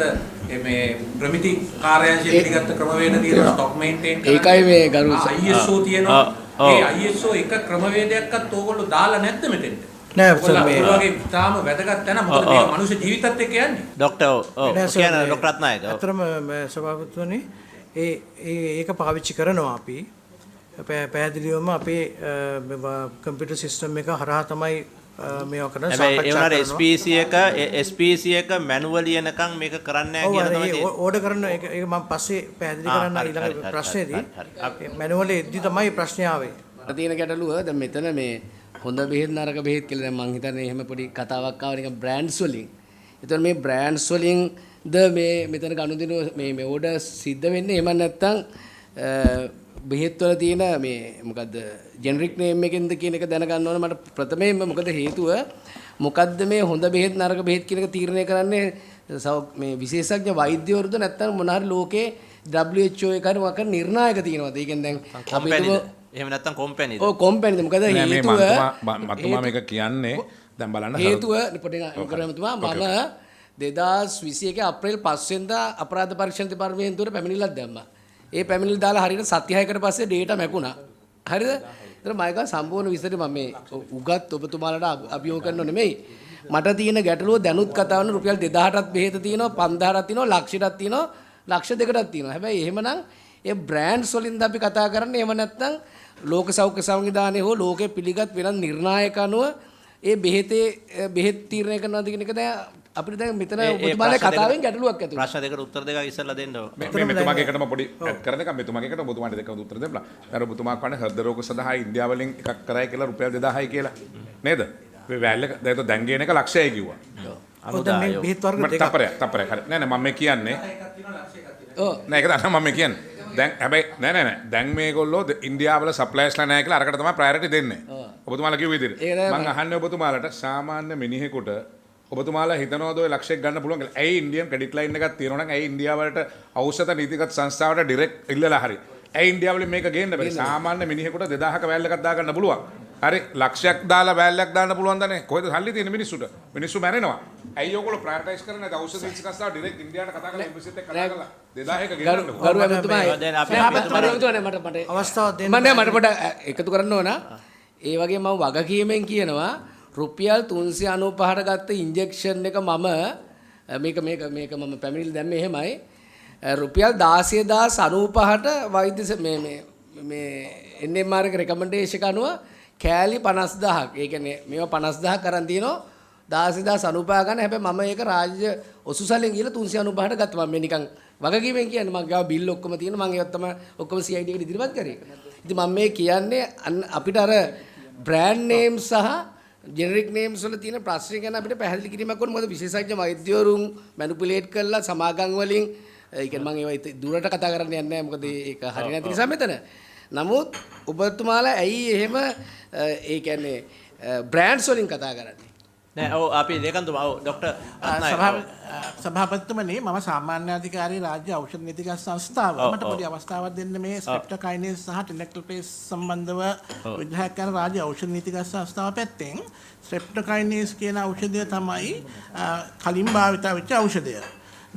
A: මේ ප්‍රමිති කාර්යාංශය පිළිගත්ත ක්‍රමවේද තියෙනවා, ස්ටොක් මේන්ටේන් කරන්න.
H: ඒකයි මේ ගරු
A: ISO තියෙනවා. ඒ ISO එක ක්‍රමවේදයක්වත් ඕගොල්ලෝ දාලා නැද්ද මෙතෙන්ට?
C: නෑ සර්
A: මේ වගේ තාම වැදගත් තැන මොකද මේ මනුෂ්‍ය ජීවිතත් එක්ක යන්නේ.
D: ડોක්ටර් කියන ડોක්ටර් රත්නායක.
C: අතරම සභාපතිතුමනි ඒක පාවිච්චි කරනවා අපි. පැහැදිලිවම අපේ කම්පියුටර් සිස්ටම් එක හරහා තමයි මේවා කරන
D: සාකච්ඡා කරනවා. SPC එක මැනුවල් යනකම් මේක කරන්නේ නැහැ කියලා තමයි තියෙන්නේ.
C: ඕඩර් කරන ඒක මම පස්සේ පැහැදිලි කරන්න ඊළඟ ප්‍රශ්නේදී මැනුවල් එද්දි තමයි ප්‍රශ්නේ ආවේ.
H: තියෙන ගැටලුව දැන් මෙතන මේ හොඳ බෙහෙත් නරක බෙහෙත් කියලා දැන් මං හිතන්නේ එහෙම පොඩි කතාවක් ආව නිකන් බ්‍රෑන්ඩ්ස් වලින්. ඒතර මේ බ්‍රෑන්ඩ්ස් වලින් ද මේ මෙතන ගනුදෙනු මේ ඕඩර් සිද්ධ වෙන්නේ එහෙම නැත්නම් බෙහෙත් වල තියෙන මේ මොකද්ද ජෙනරික් නේම් එකෙන්ද කියන එක දැනගන්න ඕන මට ප්‍රථමයෙන්ම. මොකද හේතුව මොකද්ද මේ හොඳ බෙහෙත් නරක බෙහෙත් කියන එක තීරණය කරන්නේ මේ විශේෂඥ වෛද්‍යවරුද නැත්නම් මොන හරි ලෝකේ WHO එකේ මොකක් නිර්ණායක තියෙනවද? ඒ කියන්නේ දැන් අපි
D: එහෙම නැත්නම් කොම්පැනිද?
H: ඔව් කොම්පැනිද. මොකද හේතුව
G: මතුමා මේක කියන්නේ දැන් බලන්න
H: හේතුව පොඩි කරමතුමා මම 2021 අප්‍රේල් 5 වෙනිදා අපරාධ පරීක්ෂණ දෙපාර්තමේන්තුවට පැමිණිල්ලක් දැම්මා. ඒ පැමිණිල්ල දාලා හරියට සත්‍ය 6කට පස්සේ ඩේටා මැකුණා. හරිද? ඒතර මම එක සම්පූර්ණ විස්තරේ මම මේ උගත් ඔබතුමාලට අභියෝග කරනව නෙමෙයි. මට තියෙන ගැටලුව දැනුත් කතා වන රුපියල් 2000ටත් බෙහෙත තියෙනවා, 5000ටත් තියෙනවා, ලක්ෂයටත් තියෙනවා, ලක්ෂ දෙකටත් තියෙනවා. හැබැයි එහෙමනම් ඒ බ්‍රෑන්ඩ්ස් වලින්ද අපි කතා කරන්නේ. එහෙම නැත්නම් ලෝක සෞඛ්‍ය සංවිධානය හෝ ලෝකේ පිළිගත් වෙනත් නිර්ණායක අනුව ඒ බෙහෙත් තීරණය කරනවාද කියන එක දැන් අපිට දැන් මෙතන ඔබතුමාලේ කතාවෙන් ගැටලුවක් ඇති වෙනවා.
D: ප්‍රශ්න දෙකට උත්තර දෙකක් ඉස්සෙල්ලා දෙන්න ඕන.
G: මේ මෙතුමාගේ එකටම පොඩි ඇඩ් කරන එක මෙතුමාගේ එකට ඔබතුමාට දෙකම උත්තර දෙන්න. අර ඔබතුමා කන්නේ හෘද රෝග සඳහා ඉන්දියාව වලින් එකක් කරයි කියලා රුපියල් 2000යි කියලා. නේද? මේ වැල් එක දැන් ගේන එක ලක්ෂයයි කිව්වා.
C: අනුදා මේ බෙහෙත් වර්ග දෙකක්.
G: තප්පරයක් හරි. නෑ මම කියන්නේ
H: ඔව්
G: නෑ ඒක තමයි මම කියන්නේ. දැන් හැබැයි නෑ දැන් මේගොල්ලෝ ඉන්දියාවල සප්ලයිස්ලා නැහැ කියලා අරකට තමයි ප්‍රයොරිටි දෙන්නේ. ඔබතුමාලා කිව්ව විදිහට. මම අහන්නේ ඔබතුමාලට සාමාන්‍ය මිනිහෙකුට ඔබතුමාලා හිතනවාද ඔය ලක්ෂයක් ගන්න පුළුවන් කියලා. ඇයි ඉන්දියන් ක්‍රෙඩිට් ලයින් එකක් තියෙනවා නම් ඇයි ඉන්දියාවලට ඖෂධ නීතිගත සංස්ථාවට ඩිරෙක්ට් ඉල්ලලා හරි. ඇයි ඉන්දියාවලින් මේක ගේන්න බැරි? සාමාන්‍ය මිනිහෙකුට 2000ක වැල් එකක් දාගන්න පුළුවන්. හරි ලක්ෂයක් දාලා වැල්ලක් දාන්න පුළුවන් දන්නේ. කොහෙද සල්ලි තියෙන මිනිස්සුට? මිනිස්සු මැරෙනවා. ඇයි ඔයගොල්ලෝ ප්‍රයොරිටයිස් කරන්නේ නැද ඖෂධ නීතිගත සංස්ථාව ඩිරෙක්ට් ඉන්දියාවට කතා කරලා ඉන්වෙස්ට් එක කතා කරලා 2000ක ගෙන්නන්න.
H: ගරු එතුමා දැන් අපි
C: අවස්ථාවක් දෙන්න.
H: මට පොඩ එකතු කරන්න ඕන. ඒ වගේ මම වගකීමෙන් කියනවා රුපියල් 395ට ගත්ත ඉන්ජෙක්ෂන් එක මේක මම පැමිණිලි දැම්මේ එහෙමයි. රුපියල් 16095ට වෛද්‍ය මේ NMR එක රෙකමෙන්ඩේෂන් එක අනුව කෑලි 50000ක්. ඒ කියන්නේ මේවා 50000ක් කරන් තියෙනවා 16095 ගන්න. හැබැයි මම ඒක රාජ්‍ය ඔසුසලෙන් ගිහලා 395ට ගත්තා. මම මේ නිකන් වගකීමෙන් කියන්නේ මම ගාව බිල් ඔක්කොම තියෙනවා. මම ඒවත් තමයි ඔක්කොම CID එකට ඉදිරිපත් කරේ. ඉතින් මම මේ කියන්නේ අපිට අර බ්‍රෑන්ඩ් නේම් සහ ජෙනරික් නේම්ස් වල තියෙන ප්‍රශ්න ගැන අපිට පැහැදිලි කිරීමක් ඕන. මොකද විශේෂඥ වෛද්‍යවරුන් මැනිපියුලේට් කරලා සමාගම් වලින් ඒ කියන්නේ මම ඒවා දුරට කතා කරන්න යන්නේ නැහැ. මොකද ඒක හරිය නැති නිසා මෙතන. නමුත් ඔබතුමාලා ඇයි එහෙම ඒ කියන්නේ බ්‍රෑන්ඩ්ස් වලින් කතා කරන්නේ?
D: නෑ ඔව් අපි දෙකන්තුමා ඔව් ડોක්ටර්
B: සභාපතිතුමනි මම සාමාන්‍ය අධිකාරී රාජ්‍ය ඖෂධ නීතිගත සංස්ථාව මට පොඩි අවස්ථාවක් දෙන්න මේ ස්ට්‍රෙප්ටොකයිනේස් සහ ටෙනෙක්ටල්පේස් සම්බන්ධව විග්‍රහ කරන රාජ්‍ය ඖෂධ නීතිගත සංස්ථාව පැත්තෙන් ස්ට්‍රෙප්ටොකයිනේස් කියන ඖෂධය තමයි කලින් භාවිත වෙච්ච ඖෂධය.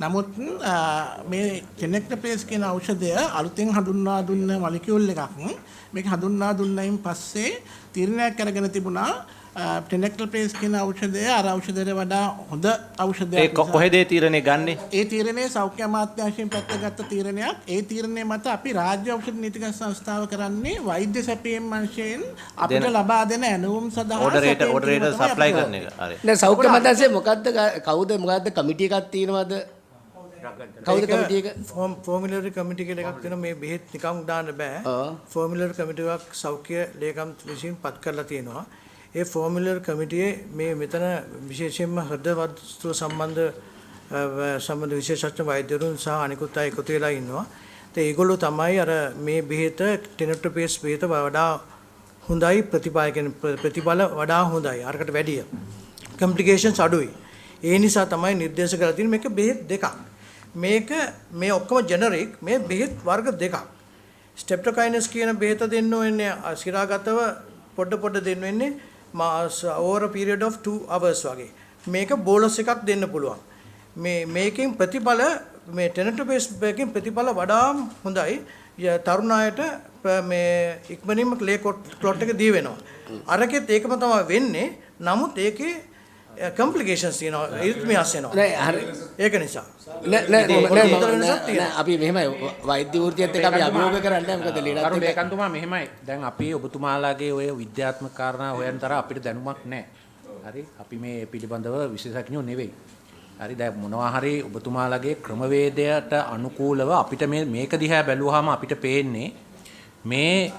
B: නමුත් මේ ටෙනෙක්ටල්පේස් කියන ඖෂධය අලුතෙන් හඳුන්වා දුන්න මොලිකියුල් එකක්. මේක හඳුන්වා දුන්නයින් පස්සේ තීරණයක් අරගෙන තිබුණා ටෙනෙක්ටල්පේස් කියන ඖෂධය අර ඖෂධයට වඩා හොඳ ඖෂධයක්.
D: ඒ කොහෙද තීරණය ගන්නෙ?
B: ඒ තීරණය සෞඛ්‍ය අමාත්‍යාංශයෙන් පැත්තගත්ත තීරණයක්. ඒ තීරණය මත අපි රාජ්‍ය ඖෂධ නීතිගත සංස්ථාව කරන්නේ වෛද්‍ය සැපයීම් අංශයෙන් අපිට ලබා දෙන ඇණවුම් සඳහා
D: ඕඩරේට සප්ලයි කරන එක. හරි.
H: නෑ සෞඛ්‍ය අමාත්‍යාංශයේ මොකද්ද කමිටි එකක් තියෙනවද? කවුද කමිටි එක?
C: ෆෝමියුලරි කමිටි කියලා එකක් තියෙනවා. මේ බෙහෙත් නිකන් දාන්න බෑ. ෆෝමියුලරි කමිටි එකක් සෞඛ්‍ය ලේකම් විසින් පත් කරලා තියෙනවා. ඒ ෆෝමියුලර් කමිටියේ මේ මෙතන විශේෂයෙන්ම හෘද වස්තු සම්බන්ධ විශේෂඥ වෛද්‍යවරුන් සහ අනිකුත් අය එකතු වෙලා ඉන්නවා. ඒගොල්ලෝ තමයි අර මේ බෙහෙත ටෙනෙක්ටල්පේස් බෙහෙත වඩා හොඳයි ප්‍රතිඵල වඩා හොඳයි. අරකට වැඩිය. කම්ප්ලිකේෂන්ස් අඩුයි. ඒ නිසා තමයි නිර්දේශ කරලා තියෙන්නේ මේක බෙහෙත් දෙකක්. මේ ඔක්කොම ජෙනරික් මේ බෙහෙත් වර්ග දෙකක්. ස්ටෙප්ටොකයිනස් කියන බෙහෙත දෙන්න වෙන්නේ සිරාගතව පොඩ දෙන්න වෙන්නේ over a period of 2 hours වගේ. මේක බෝලස් එකක් දෙන්න පුළුවන්. මේකෙන් ප්‍රතිඵල මේ ටෙනටෝපේස් එකකින් ප්‍රතිඵල වඩා හොඳයි. තරුණ අයට මේ ඉක්මනින්ම ක්ලේ ක්ලොට් එක දී වෙනවා. අරකෙත් ඒකම තමයි වෙන්නේ. නමුත් ඒකේ complications තියෙනවා. ඉරිත්මියාස් එනවා.
H: නෑ හරි.
C: ඒක නිසා.
H: නෑ අපි මෙහෙමයි වෛද්‍ය වෘත්තියත් එක්ක අපි අභියෝග කරන්නේ මොකද ලීනත්
A: කරුණ ලේකම්තුමා මෙහෙමයි. දැන් අපි ඔබතුමාලාගේ ඔය විද්‍යාත්මක කාරණා හොයන තරම් අපිට දැනුමක් නැහැ. හරි? අපි මේ පිළිබඳව විශේෂඥයෝ නෙවෙයි. හරි දැන් මොනවා හරි ඔබතුමාලාගේ ක්‍රමවේදයට අනුකූලව අපිට මේක දිහා බැලුවාම අපිට පේන්නේ මේ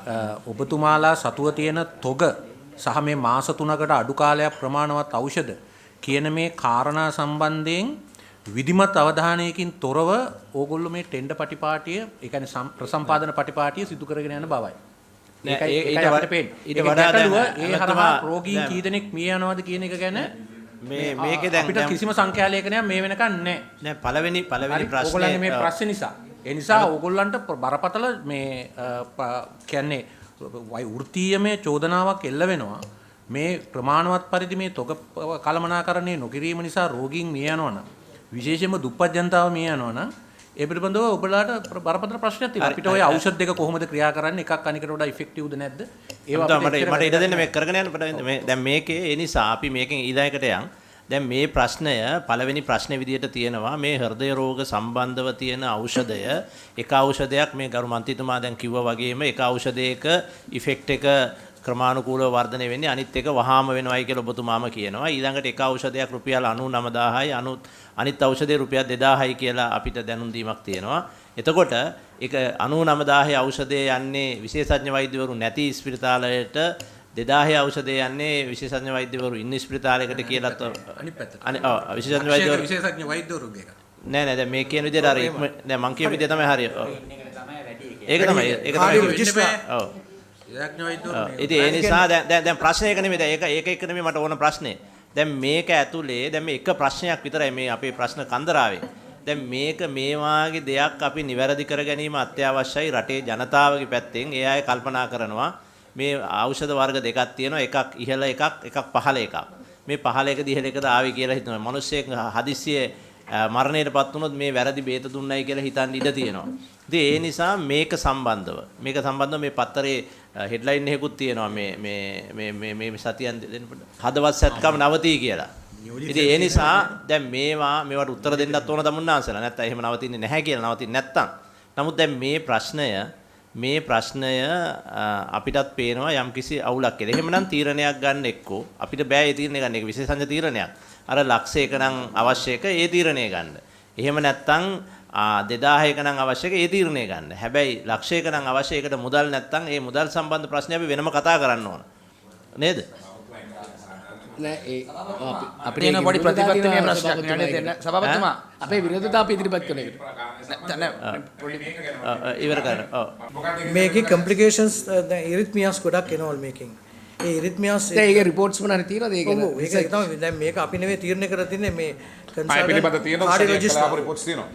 A: ඔබතුමාලා සතුව තියෙන තොග සහ මේ මාස 3කට අඩු කාලයක් ප්‍රමාණවත් ඖෂධ කියන මේ කාරණා සම්බන්ධයෙන් විධිමත් අවධානයකින් තොරව ඕගොල්ලෝ මේ ටෙන්ඩර් පටිපාටිය ඒ කියන්නේ ප්‍රසම්පාදන පටිපාටිය සිදු කරගෙන යන බවයි. ඊට වඩා ඒ හරහා රෝගීන් කී දෙනෙක් මිය යනවද කියන එක ගැන
D: මේකේ දැන්
A: අපිට කිසිම සංඛ්‍යාලයකනයක් මේ වෙනකන් නැහැ.
D: දැන් පළවෙනි ප්‍රශ්නේ
A: ඕගොල්ලන්ගේ මේ ප්‍රශ්නේ නිසා. ඒ නිසා ඕගොල්ලන්ට බරපතල මේ කියන්නේ වෘත්තීයමය චෝදනාවක් එල්ල වෙනවා. මේ ප්‍රමාණවත් පරිදි මේ තොග කළමනාකරණය නොකිරීම නිසා රෝගීන් මිය යනවා නම් විශේෂයෙන්ම දුප්පත් ජනතාව මිය යනවා නම් ඒ පිළිබඳව ඔබලාට බරපතල ප්‍රශ්නයක් තියෙනවා. අපිට ওই ඖෂධ දෙක කොහොමද ක්‍රියා කරන්නේ? එකක් අනිකට වඩා ඉෆෙක්ටිව්ද නැද්ද?
D: ඒවා මට ඉඩ දෙන්න මේක කරගෙන යන්න මේ දැන් මේකේ ඒ නිසා අපි මේකෙන් ඊළඟට යන් දැන් මේ ප්‍රශ්නය පළවෙනි ප්‍රශ්නේ විදියට තියෙනවා මේ හෘදය රෝග සම්බන්ධව තියෙන ඖෂධය එක ඖෂධයක් මේ ගරු මන්ත්‍රීතුමා දැන් කිව්වා වගේම එක ඖෂධයක ඉෆෙක්ට් එක ක්‍රමානුකූලව වර්ධනය වෙන්නේ අනිත් එක වහාම වෙනවයි කියලා ඔබතුමාම කියනවා. ඊළඟට එක ඖෂධයක් රුපියල් 99000යි අනිත් ඖෂධය රුපියල් 2000යි කියලා අපිට දැනුම් දීමක් තියෙනවා. එතකොට ඒක 99000 ඖෂධය යන්නේ විශේෂඥ වෛද්‍යවරු නැති ස්පිරිතාලයට 2000 ඖෂධය යන්නේ විශේෂඥ වෛද්‍යවරු ඉන්න ස්පිරිතාලයකට කියලා
A: අනිත් පැත්තට.
D: විශේෂඥ
A: වෛද්‍යවරුගේ එක.
D: නෑ දැන් මේ කියන විදිහට අර දැන් මං කියන විදිහ තමයි හරිය. ඒක තමයි. ඔව්. ඉතින් ඒ නිසා දැන් ප්‍රශ්නයක නෙමෙයි දැන් ඒක එක නෙමෙයි මට ඕන ප්‍රශ්නේ. දැන් මේක ඇතුලේ දැන් මේ එක ප්‍රශ්නයක් විතරයි මේ අපේ ප්‍රශ්න කන්දරාවේ. දැන් මේක මේ වාගේ දෙයක් අපි නිවැරදි කර ගැනීම අත්‍යවශ්‍යයි රටේ ජනතාවගේ පැත්තෙන්. ඒ අය කල්පනා කරනවා මේ ඖෂධ වර්ග දෙකක් තියෙනවා එකක් ඉහළ එකක් පහළ එකක්. මේ පහළ එකද ඉහළ එකද ආවේ කියලා හිතනවා. මිනිස්සෙක් හදිස්සියේ මරණයටපත් වුණොත් මේ වැරදි බේත දුන්නයි කියලා හිතන්න ඉඩ තියෙනවා. ඉතින් ඒ නිසා මේක සම්බන්ධව මේ පත්තරේ හෙඩ්ලයින් එකකුත් තියෙනවා මේ සතියන් දෙන්න හදවත් සත්කම් නවතී කියලා. ඉතින් ඒ නිසා දැන් මේවට උත්තර දෙන්නත් ඕන තමුන්නාන්සලා නැත්තම් එහෙම නවතින්නේ නැහැ කියලා නවතින්නේ නැත්තම්. නමුත් දැන් මේ ප්‍රශ්නය අපිටත් පේනවා යම්කිසි අවුලක් කියලා. එහෙමනම් තීරණයක් ගන්න එක්කෝ අපිට බෑ ඒ තීරණය ගන්න. ඒක විශේෂඥ තීරණයක්. අර ලක්ෂයක නම් අවශ්‍ය එක ඒ තීරණය ගන්න. එහෙම නැත්තම් 2000ක නම් අවශ්‍ය එක ඒ තීරණය ගන්න. හැබැයි ලක්ෂයක නම් අවශ්‍ය ඒකට මුදල් නැත්තම් ඒ මුදල් සම්බන්ධ ප්‍රශ්නේ අපි වෙනම කතා කරන්න ඕන. නේද?
H: නෑ ඒ
E: අපිට එන පොඩි ප්‍රතිපත්තිමය ප්‍රශ්නයක් නේ දෙන්න සභාපතිතුමා
H: අපේ විරෝධතා අපි ඉදිරිපත් කරන එකට.
D: ඉවර කරන්න. ඔව්.
C: මේකේ complications දැන් ඉරිත්මියාස් ගොඩක් එනවා මේකෙන්. ඒ ඉරිත්මියාස්
H: දැන් ඒකේ රිපෝට්ස් මොනවාරි තියෙනවද ඒක?
C: ඒක තමයි දැන් මේක අපි නෙවෙයි තීරණය කරලා තින්නේ මේ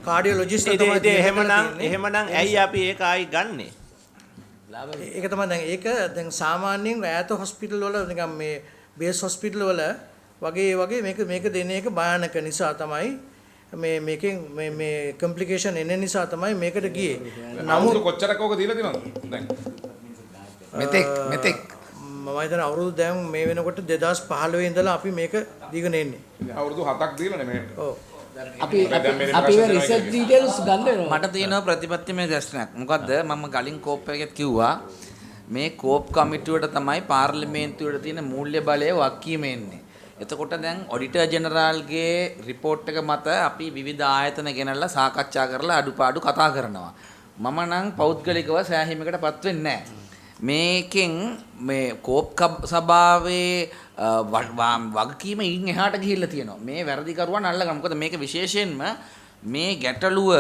C: කාඩියොලොජිස්ට්
D: එහෙමනම් ඇයි අපි ඒක ආයි ගන්නෙ?
C: ඒක තමයි දැන් ඒක දැන් සාමාන්‍යයෙන් ඈත හොස්පිටල් වල නිකන් මේ බේස් හොස්පිටල් වල වගේ මේක දෙන එක භයානක නිසා තමයි මේකෙන් මේ කොම්ප්ලිකේෂන් එන නිසා තමයි මේකට ගියේ.
G: නමුත් කොච්චරක් ඕක දීලා තියෙනවද? දැන්
C: මෙතෙක් මම හිතන අවුරුදු දැන් මේ වෙනකොට 2015 ඉඳලා අපි මේක දීගෙන එන්නේ.
G: අවුරුදු 7ක් දීලානේ මේකට.
C: ඔව්.
H: අපි රිසර්ච් ඩීටේල්ස් ගන්න වෙනවා.
E: මට තියෙනවා ප්‍රතිපත්තිමය ප්‍රශ්නයක්. මොකද්ද මම ගලින් කෝප් එකෙත් කිව්වා මේ කෝප් කමිටුවට තමයි පාර්ලිමේන්තුවට තියෙන මූල්‍ය බලය වක්කීම එන්නේ. එතකොට දැන් ඔඩිටර් ජෙනරාල්ගේ රිපෝට් එක මත අපි විවිධ ආයතන ගෙනල්ලා සාකච්ඡා කරලා අඩුපාඩු කතා කරනවා. මම නම් පෞද්ගලිකව සෑහීමකටපත් වෙන්නේ නැහැ. මේකෙන් මේ කෝප් සභාවේ වගකීම ඉන් එහාට ගිහිල්ලා තියෙනවා. මේ වැරදිකරුවන් අල්ලගන්න. මොකද මේක විශේෂයෙන්ම මේ ගැටලුව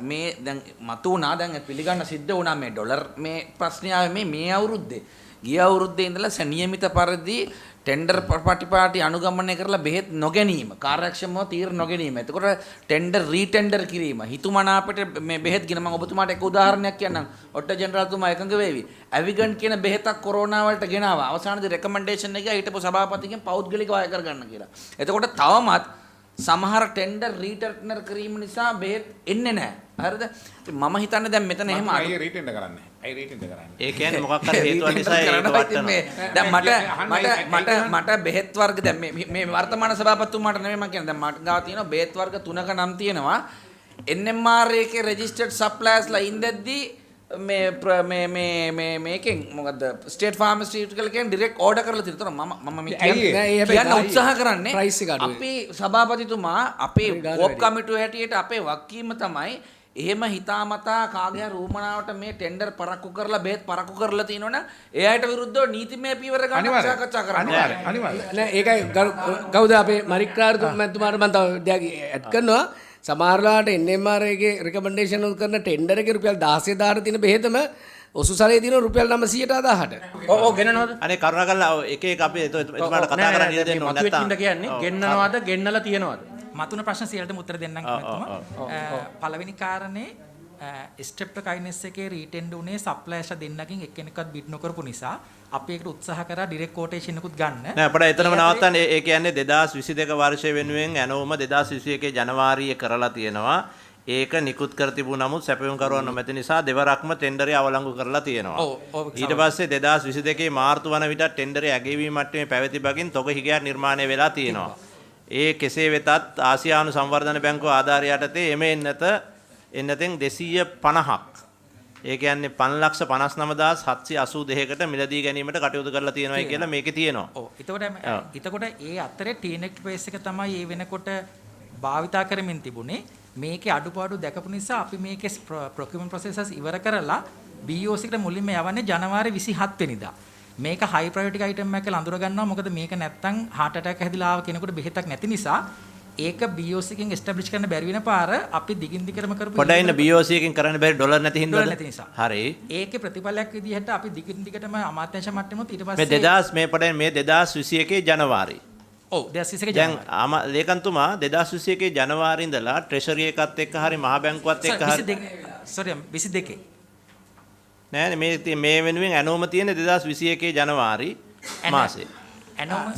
E: මේ දැන් මතු වුණා දැන් පිළිගන්න සිද්ධ වුණා මේ ඩොලර් මේ ප්‍රශ්නය ආවේ මේ අවුරුද්දේ. ගිය අවුරුද්දේ ඉඳලා නියමිත පරිදි ටෙන්ඩර් පටිපාටි අනුගමනය කරලා බෙහෙත් නොගැනීම කාර්යක්ෂමව තීරණ නොගැනීම. එතකොට ටෙන්ඩර් රීටෙන්ඩර් කිරීම හිතුමනාපට මේ බෙහෙත් ගින මම ඔබතුමාට එක උදාහරණයක් කියන්නම්. ඔට්ට ජෙනරාල්තුමා එකඟ වේවි. ඇවිගන් කියන බෙහෙතක් කොරෝනා වලට ගෙනාවා. අවසානයේදී රෙකමෙන්ඩේෂන් එක හිටපු සභාපතිගෙන් පෞද්ගලිකව අය කරගන්න කියලා. එතකොට තවමත් සමහර ටෙන්ඩර් රීටෙන්ඩර් කිරීම නිසා බෙහෙත් එන්නේ නැහැ. හරිද? මම හිතන්නේ දැන් මෙතන එහෙම
G: අය රීටෙන්ඩර් කරන්නේ. අය රීටෙන්ඩර් කරන්නේ.
D: ඒ කියන්නේ මොකක් හරි හේතුවක් නිසා ඒක වටනවා.
E: දැන් මට බෙහෙත් වර්ග දැන් මේ වර්තමාන සභාපතිතුමාට නෙමෙයි මම කියන්නේ. දැන් මට ගාව තියෙනවා බෙහෙත් වර්ග 3ක නම් තියෙනවා. NMR එකේ රෙජිස්ටර්ඩ් සප්ලයර්ස්ලා ඉඳද්දී මේකෙන් මොකද්ද ස්ටේට් ෆාමසිටිකල් එකෙන් ඩිරෙක්ට් ඕඩර් කරලා තියෙනවා. මම මේ කියන්න උත්සාහ කරන්නේ අපේ සභාපතිතුමා අපේ කෝප් කමිටුව හැටියට අපේ වගකීම තමයි එහෙම හිතාමතා කාගේ හරි රූමනාවට මේ ටෙන්ඩර් පරක්කු කරලා බෙහෙත් පරක්කු කරලා තිනවනම් එයාට විරුද්ධව නීතිමය පියවර ගන්න සාකච්ඡා කරන්න.
G: අනිවාර්යයෙන්.
H: නෑ ඒකයි කවුද අපේ මරික්කාරතුමාට මම තව දෙයක් ඇඩ් කරනවා. සමහරලාට NMR එකේ රෙකමෙන්ඩේෂන් කරන ටෙන්ඩර් එකේ රුපියල් 16000ට තියෙන බෙහෙතම ඔසුසලේ තියෙන රුපියල් 918.
A: ඔව් ගෙන්නනවද?
D: අනේ කරුණාකරලා එක එක අපි එතුමාට කතා කරන්න ඉඩ දෙන්න ඕනේ නැත්තම්.
A: කියන්නේ ගෙන්නනවද ගෙන්නලා තියනවද?
I: මතුන ප්‍රශ්න සියල්ලටම උත්තර දෙන්නම් කැමතුමා. පළවෙනි කාරණේ ස්ට්‍රෙප්ටොකයිනස් එකේ රීටෙන්ඩ් උනේ සප්ලයර්ස්ලා දෙන්නකින් එක්කෙනෙක්වත් බිඩ් නොකරපු නිසා අපි ඒකට උත්සාහ කරා ඩිරෙක්ට් කෝටේෂන් එකකුත් ගන්න.
D: නෑ අපිට එතනම නවත්තන්න. ඒ කියන්නේ 2022 වර්ෂය වෙනුවෙන් ඇනෝම 2021 ජනවාරියේ කරලා තියෙනවා. ඒක නිකුත් කර තිබුණ නමුත් සැපයුම් කරුවන් නොමැති නිසා දෙවරක්ම ටෙන්ඩරේ අවලංගු කරලා තියෙනවා. ඊට පස්සේ 2022 මාර්තු වන විට ටෙන්ඩරේ ඇගයීම මට්ටමේ පැවති බැගින් තොග හිගයක් නිර්මාණය වෙලා තියෙනවා. ඒ කෙසේ වෙතත් ආසියානු සංවර්ධන බැංකුව ආධාරය යටතේ එම එන්නතෙන් 250ක් ඒ කියන්නේ 5,59,782කට මිලදී ගැනීමට කටයුතු කරලා තියෙනවා කියලා මේකේ තියෙනවා.
I: ඔව්. එතකොට ඒ අතරේ ටීනෙක්ට් බේස් එක තමයි ඒ වෙනකොට භාවිතා කරමින් තිබුණේ. මේකේ අඩුපාඩු දැකපු නිසා අපි මේකේ procurement processes ඉවර කරලා BOC එකට මුලින්ම යවන්නේ ජනවාරි 27 වෙනිදා. මේක high priority item එකක් කියලා අඳුර ගන්නවා. මොකද මේක නැත්තම් heart attack හැදිලා ආව කෙනෙකුට බෙහෙතක් නැති නිසා ඒක BOC එකෙන් establish කරන්න බැරි වෙන පාර අපි දිගින් දිගටම කරපු
D: පොඩ්ඩක් ඉන්න BOC එකෙන් කරන්න බැරි ඩොලර් නැති හින්දාද? හරි.
I: ඒකේ ප්‍රතිඵලයක් විදිහට අපි දිගින් දිගටම අමාත්‍යාංශ මට්ටමෙත් ඊට පස්සේ
D: මේ 2021 ජනවාරි.
I: ඔව් 2021 ජනවාරි.
D: දැන් ලේකම්තුමා 2021 ජනවාරි ඉඳලා ට්‍රෙෂරි එකත් එක්ක හරි මහා බැංකුවත් එක්ක හරි
I: 22
D: නෑ මේ වෙනුවෙන් ඇනෝම තියෙන 2021 ජනවාරි මාසේ.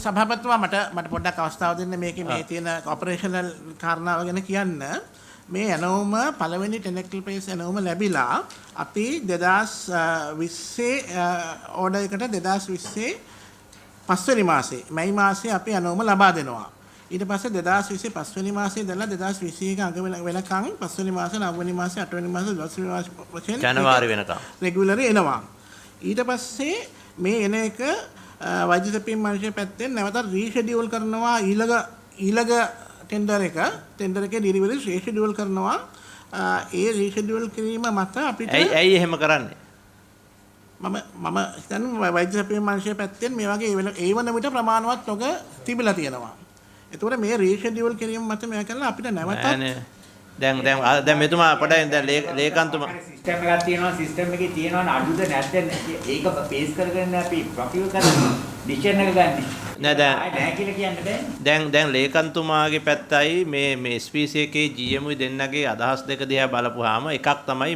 B: සභාපතිතුමා මට පොඩ්ඩක් අවස්ථාව දෙන්න මේකේ මේ තියෙන ඔපරේෂනල් කාරණාව ගැන කියන්න. මේ ඇනෝම පළවෙනි ටෙනෙක්ටල් ප්‍රයිස් ඇනෝම ලැබිලා අපි 2020 ඕඩර් එකට 2020 පස්වෙනි මාසේ මැයි මාසේ අපි ඇනෝම ලබා දෙනවා. ඊට පස්සේ 2020 පස්වෙනි මාසේ ඉඳලා 2021 අග වෙනකන් පස්වෙනි මාසේ 9 වෙනි මාසේ 8 වෙනි මාසේ 10 වෙනි මාසේ වශයෙන්
D: ජනවාරි වෙනකන්
B: රෙගියුලර් එනවා. ඊට පස්සේ මේ එන එක වෛද්‍ය සැපීම් මනුෂ්‍ය පැත්තෙන් නැවත රීෂෙඩියුල් කරනවා ඊළඟ ටෙන්ඩර් එකේ ඩිලිවරි රීෂෙඩියුල් කරනවා. ඒ රීෂෙඩියුල් කිරීම මත අපිට
D: ඇයි එහෙම කරන්නේ?
B: මම හිතන්නේ වෛද්‍ය සැපීම් මනුෂ්‍ය පැත්තෙන් මේ වගේ ඒ වන විට ප්‍රමාණවත් තොග තිබිලා තියෙනවා. එතකොට මේ රීෂෙඩියුල් කිරීම මත මේ කරලා අපිට නැවතත්
D: දැන් මෙතුමා පොඩ්ඩක් දැන් ලේකම්තුමා
F: සිස්ටම් එකක් තියෙනවා සිස්ටම් එකේ තියෙනවා අඩුද නැද්ද ඒක බේස් කරගෙන අපි ප්‍රොකියුර් කරනවා ඩිසිෂන් එක ගන්න. නෑ කියලා කියන්න බෑ.
D: දැන් ලේකම්තුමාගේ පැත්තයි මේ ස්පීසි එකේ GMU දෙන්නගේ අදහස් දෙක දිහා බලපුවාම එකක් තමයි